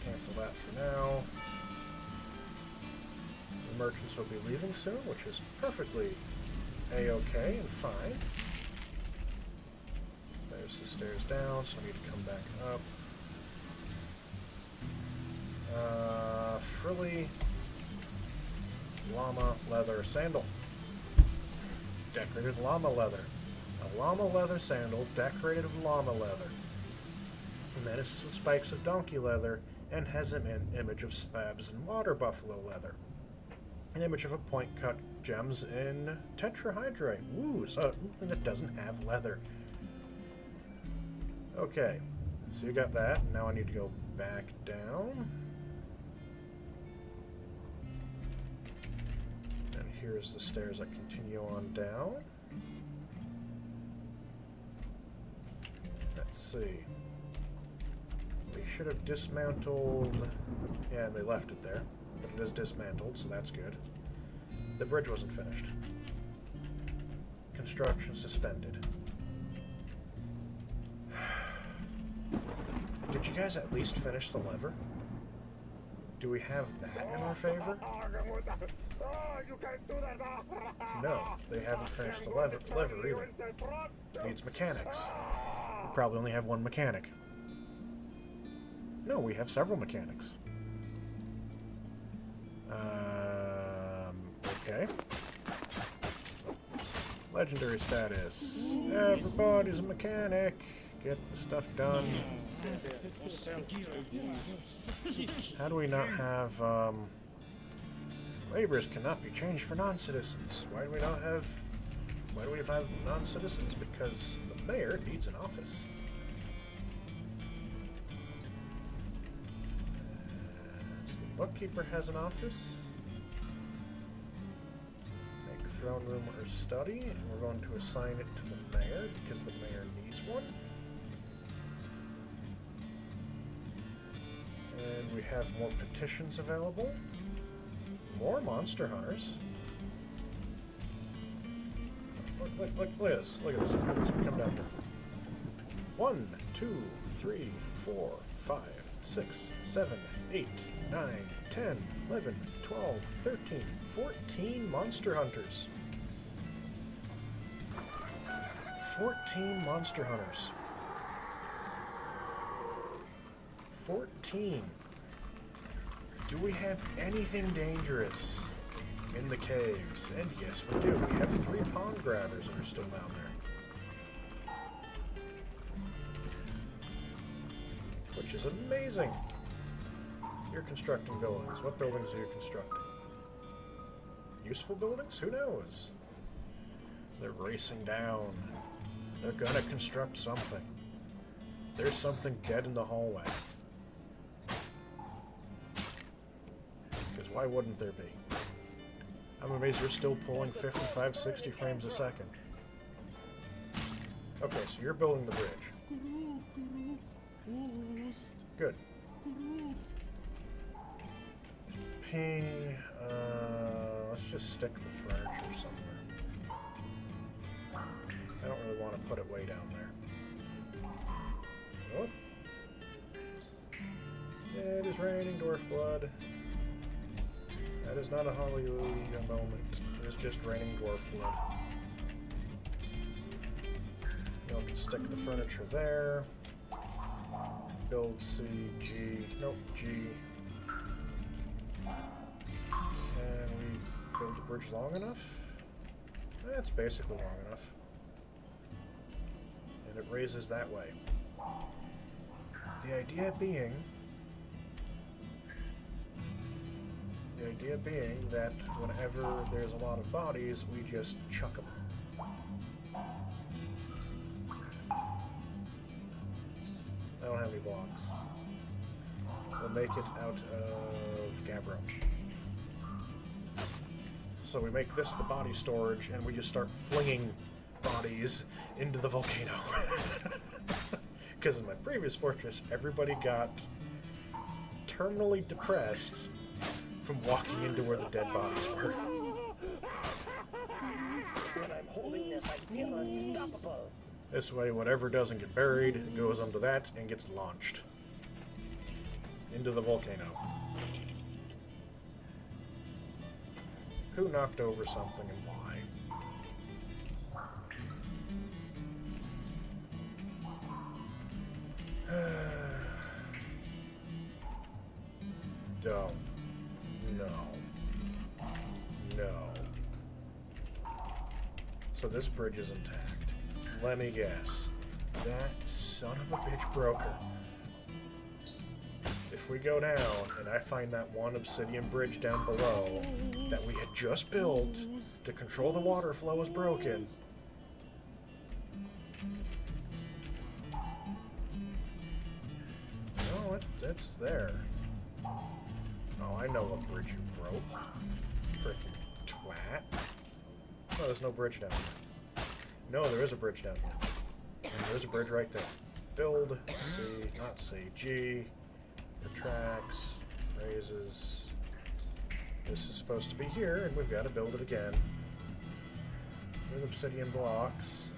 Cancel that for now. The merchants will be leaving soon, which is perfectly A-okay and fine. There's the stairs down, so I need to come back up. Frilly llama leather sandal. Decorated llama leather. A llama leather sandal decorated with llama leather. Menaced with spikes of donkey leather and has an image of slabs in water buffalo leather. An image of a point cut gems in tetrahydrite. Woo, so something that doesn't have leather. Okay, so you got that. Now I need to go back down. And here's the stairs I continue on down. Let's see. We should have dismantled... Yeah, and they left it there. But it is dismantled, so that's good. The bridge wasn't finished. Construction suspended. Did you guys at least finish the lever? Do we have that in our favor? No, they haven't finished the lever either. It needs mechanics. We probably only have one mechanic. No, we have several mechanics. Okay. Legendary status. Everybody's a mechanic. Get the stuff done. How do we not have, laborers cannot be changed for non-citizens. Why do we have non-citizens? Because the mayor needs an office. So the bookkeeper has an office. Make throne room or study, and we're going to assign it to the mayor because the mayor needs one. And we have more petitions available. More monster hunters. Look at this. Look at this. Come down here. 1, 2, 3, 4, 5, 6, 7, 8, 9, 10, 11, 12, 13, 14 monster hunters. 14 monster hunters. 14. Do we have anything dangerous in the caves? And yes, we do. We have 3 pond grabbers that are still down there. Which is amazing. You're constructing buildings. What buildings are you constructing? Useful buildings? Who knows? They're racing down. They're gonna construct something. There's something dead in the hallway. Why wouldn't there be? I'm amazed we're still pulling 55, 60 frames a second. Okay, so you're building the bridge. Good. Ping, let's just stick the furniture somewhere. I don't really want to put it way down there. Oh. It is raining dwarf blood. That is not a hallelujah moment. It is just raining dwarf blood. You can stick the furniture there. Build C, G. Nope, G. Can we build the bridge long enough? That's basically long enough. And it raises that way. The idea being The idea being that whenever there's a lot of bodies, we just chuck them. I don't have any blocks. We'll make it out of gabbro. So we make this the body storage, and we just start flinging bodies into the volcano. Because in my previous fortress, everybody got terminally depressed from walking into where the dead bodies were. When I'm holding this, I feel unstoppable. This way, whatever doesn't get buried goes onto that and gets launched into the volcano. Who knocked over something and why? Don't. No. No. So this bridge is intact. Let me guess. That son of a bitch broker. If we go down and I find that one obsidian bridge down below that we had just built to control the water flow is broken. No, it's there. Oh, I know what bridge you broke. Frickin' twat. Oh, there's no bridge down here. No, there is a bridge down here. And there's a bridge right there. Build, C, not C, G. Retracts, raises. This is supposed to be here, and we've got to build it again. With obsidian blocks,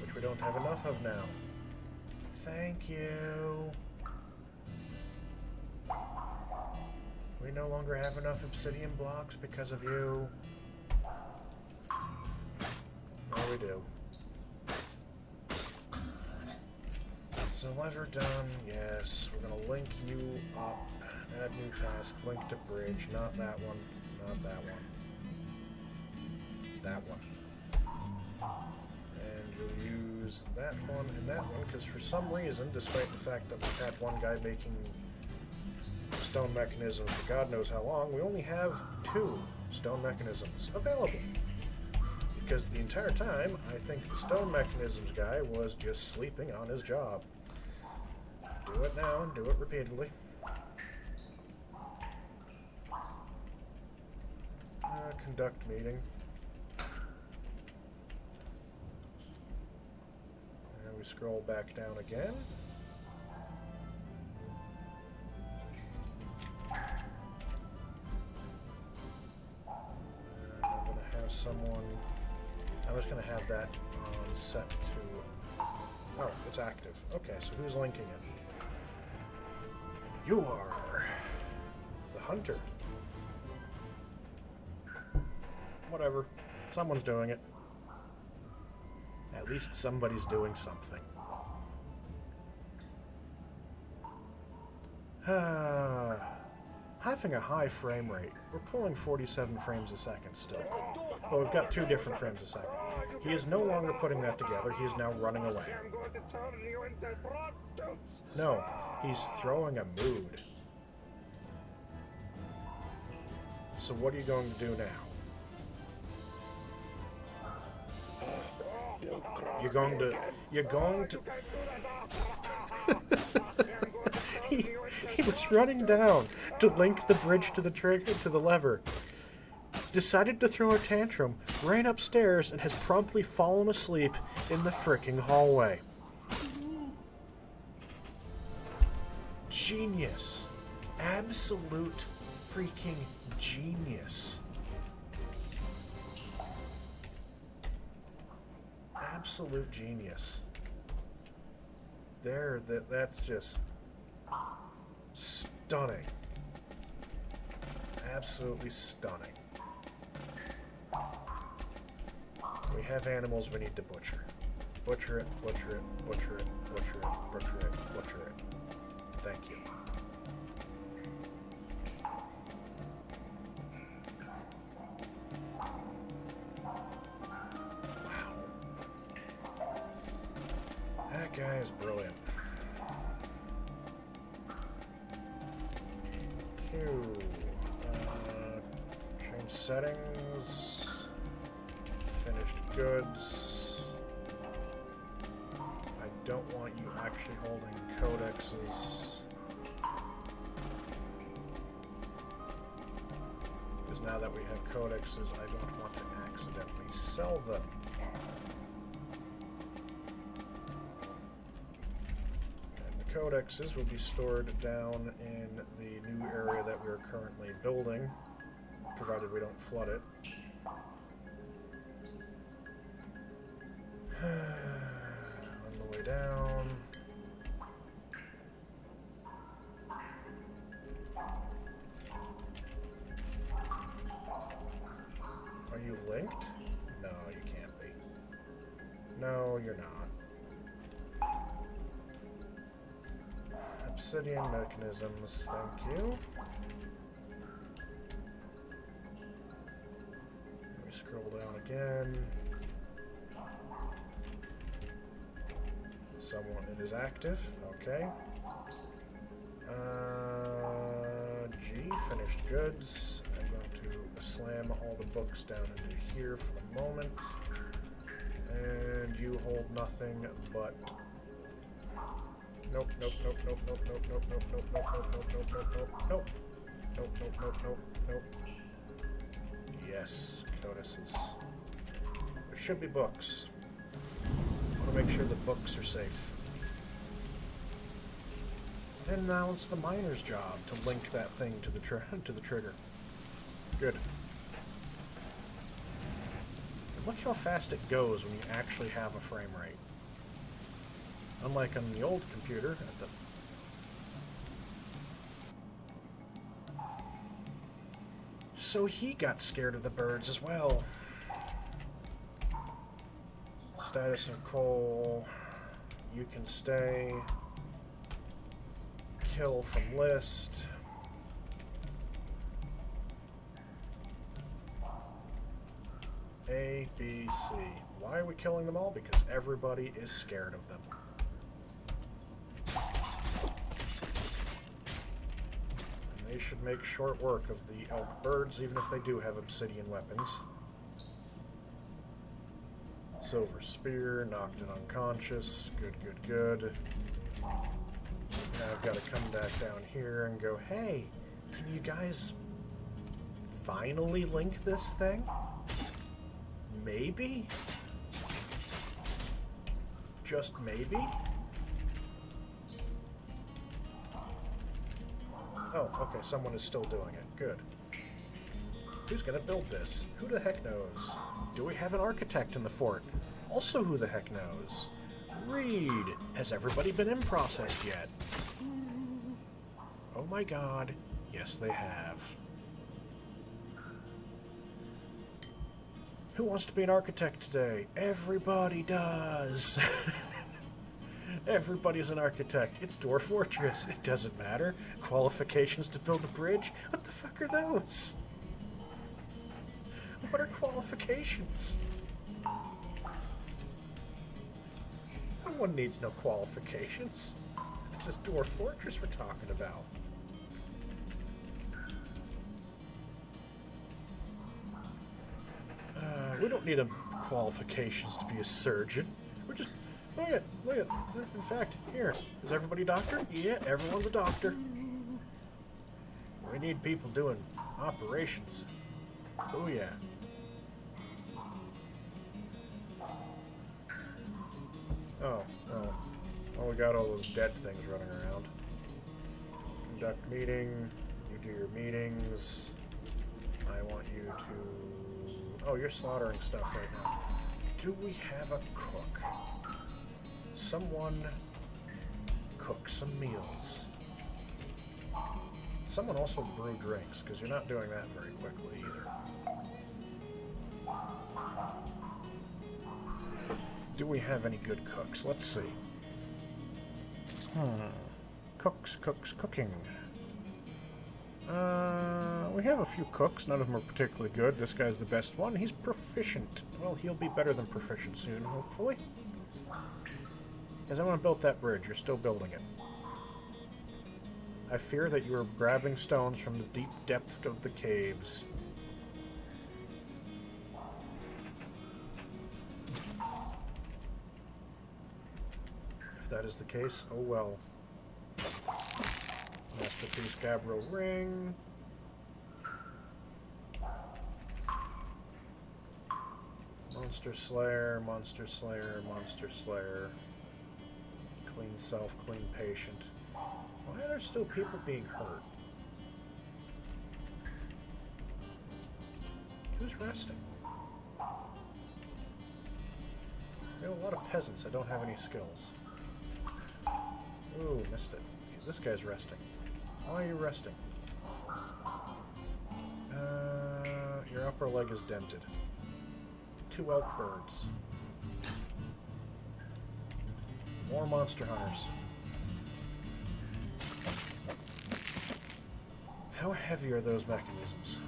which we don't have enough of now. Thank you. We no longer have enough obsidian blocks because of you. Oh, we do. So lever done, yes. We're gonna link you up. Add new task, link to bridge. Not that one, not that one. That one. And you'll use that one and that one, because for some reason, despite the fact that we've had one guy making stone mechanisms for God knows how long, we only have 2 stone mechanisms available. Because the entire time, I think the stone mechanisms guy was just sleeping on his job. Do it now and do it repeatedly. Conduct meeting. And we scroll back down again. And I'm going to have someone... I'm just going to have that on set to... Oh, it's active. Okay, so who's linking it? You are the hunter. Whatever. Someone's doing it. At least somebody's doing something. Having a high frame rate. We're pulling 47 frames a second still. Well, we've got 2 different frames a second. He is no longer putting that together. He is now running away. No, he's throwing a mood. So what are you going to do now? You're going to... he was running down to link the bridge to the trigger, to the lever. Decided to throw a tantrum, ran upstairs, and has promptly fallen asleep in the fricking hallway. Genius. Absolute freaking genius. Absolute genius. That's just stunning. Absolutely stunning. We have animals we need to butcher. Butcher it, butcher it, butcher it, butcher it, butcher it, butcher it. Thank you. Wow. That guy is brilliant. Q. settings. Finished goods. I don't want you actually holding codexes. Because now that we have codexes, I don't want to accidentally sell them. Codexes will be stored down in the new area that we're currently building, provided we don't flood it. On the way down. Are you linked? No, you can't be. No, you're not. Obsidian mechanisms, thank you. Let me scroll down again. Someone, it is active, okay. G, finished goods. I'm going to slam all the books down into here for the moment. And you hold nothing but... Nope, nope, nope, nope, nope, nope, nope, nope, nope, nope, nope, nope, nope, nope, nope, nope, nope, nope, nope, nope. Yes, codices. There should be books. I want to make sure the books are safe. And now it's the miner's job to link that thing to the trigger. Good. And look how fast it goes when you actually have a frame rate. Unlike on the old computer, at the... So he got scared of the birds as well. Status of coal. You can stay. Kill from list. A, B, C. Why are we killing them all? Because everybody is scared of them. They should make short work of the elk birds, even if they do have obsidian weapons. Silver spear, knocked it unconscious. Good, good, good. Now I've got to come back down here and go, hey, can you guys finally link this thing? Maybe? Just maybe? Oh, okay, someone is still doing it. Good. Who's gonna build this? Who the heck knows? Do we have an architect in the fort? Also, who the heck knows? Reed! Has everybody been in processed yet? Oh my god. Yes, they have. Who wants to be an architect today? Everybody does! Everybody's an architect. It's Dwarf Fortress. It doesn't matter. Qualifications to build a bridge? What the fuck are those? What are qualifications? No one needs no qualifications. It's this Dwarf Fortress we're talking about. We don't need qualifications to be a surgeon. We're just... Look at, look at. In fact, here. Is everybody a doctor? Yeah, everyone's a doctor. We need people doing operations. Oh, yeah. Oh, oh. Oh, we got all those dead things running around. Conduct meeting. You do your meetings. I want you to... Oh, you're slaughtering stuff right now. Do we have a cook? Someone cook some meals. Someone also brew drinks, because you're not doing that very quickly either. Do we have any good cooks? Let's see. Cooks, cooking. We have a few cooks. None of them are particularly good. This guy's the best one. He's proficient. Well, he'll be better than proficient soon, hopefully. As I want to build that bridge, you're still building it. I fear that you are grabbing stones from the deep depths of the caves. is the case, oh well. Masterpiece Gabbro ring. Monster Slayer, Monster Slayer, Monster Slayer. Clean self, clean patient. Why are there still people being hurt? Who's resting? We have a lot of peasants that don't have any skills. Ooh, missed it. This guy's resting. Why are you resting? Your upper leg is dented. 2 elk birds. More monster hunters. How heavy are those mechanisms?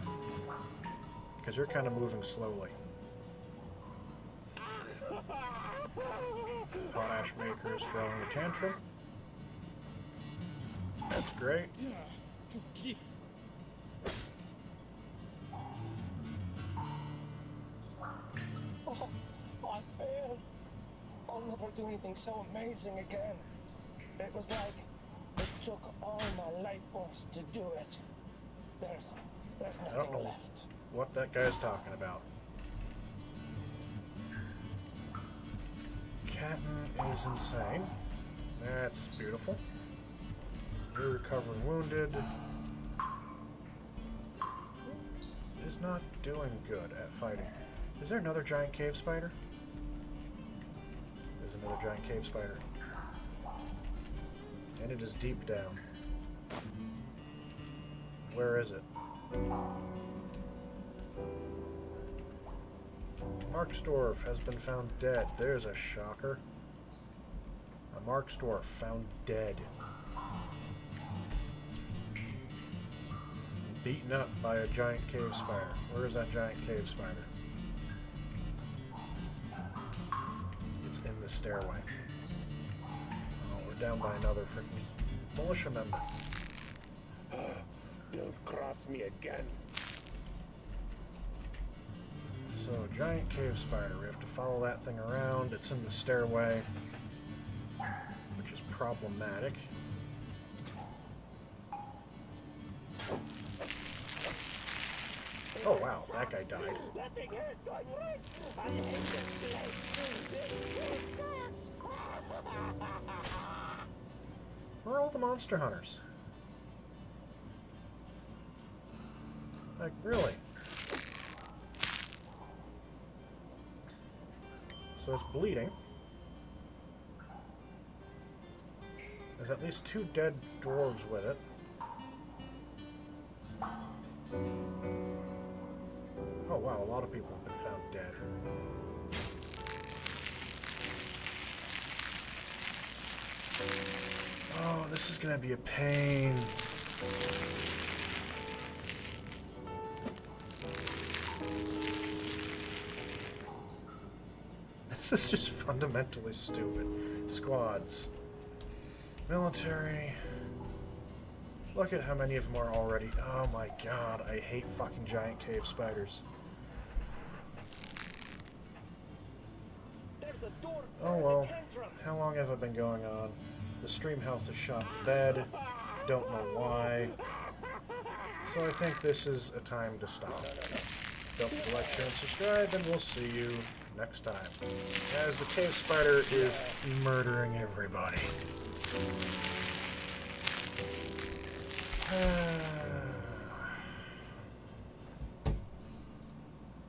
Because you're kind of moving slowly. Potash Maker is throwing a tantrum. That's great. Oh, I failed. I'll never do anything so amazing again. It was like it took all my life force to do it. There's I don't know nothing left. what that guy's talking about. Catton is insane. That's beautiful. You're recovering wounded. Is not doing good at fighting. Is there another giant cave spider? There's another giant cave spider. And it is deep down. Where is it? Marksdorf has been found dead. There's a shocker. A Marksdorf found dead. Beaten up by a giant cave spider. Where is that giant cave spider? It's in the stairway. Oh, we're down by another freaking militia member. Don't cross me again. So, giant cave spider. We have to follow that thing around. It's in the stairway, which is problematic. Oh wow, that guy died. Nothing here is going right. I hate this place. Where are all the monster hunters? Like, really? So it's bleeding. There's at least 2 dead dwarves with it. Oh wow, a lot of people have been found dead. Oh, this is gonna be a pain. This is just fundamentally stupid. Squads. Military. Look at how many of them are already. Oh my god, I hate fucking giant cave spiders. Oh well, how long have I been going on? The stream health is shot to bed. Don't know why. So I think this is a time to stop. Don't forget to like, share, and subscribe, and we'll see you next time. As the cave spider is murdering everybody.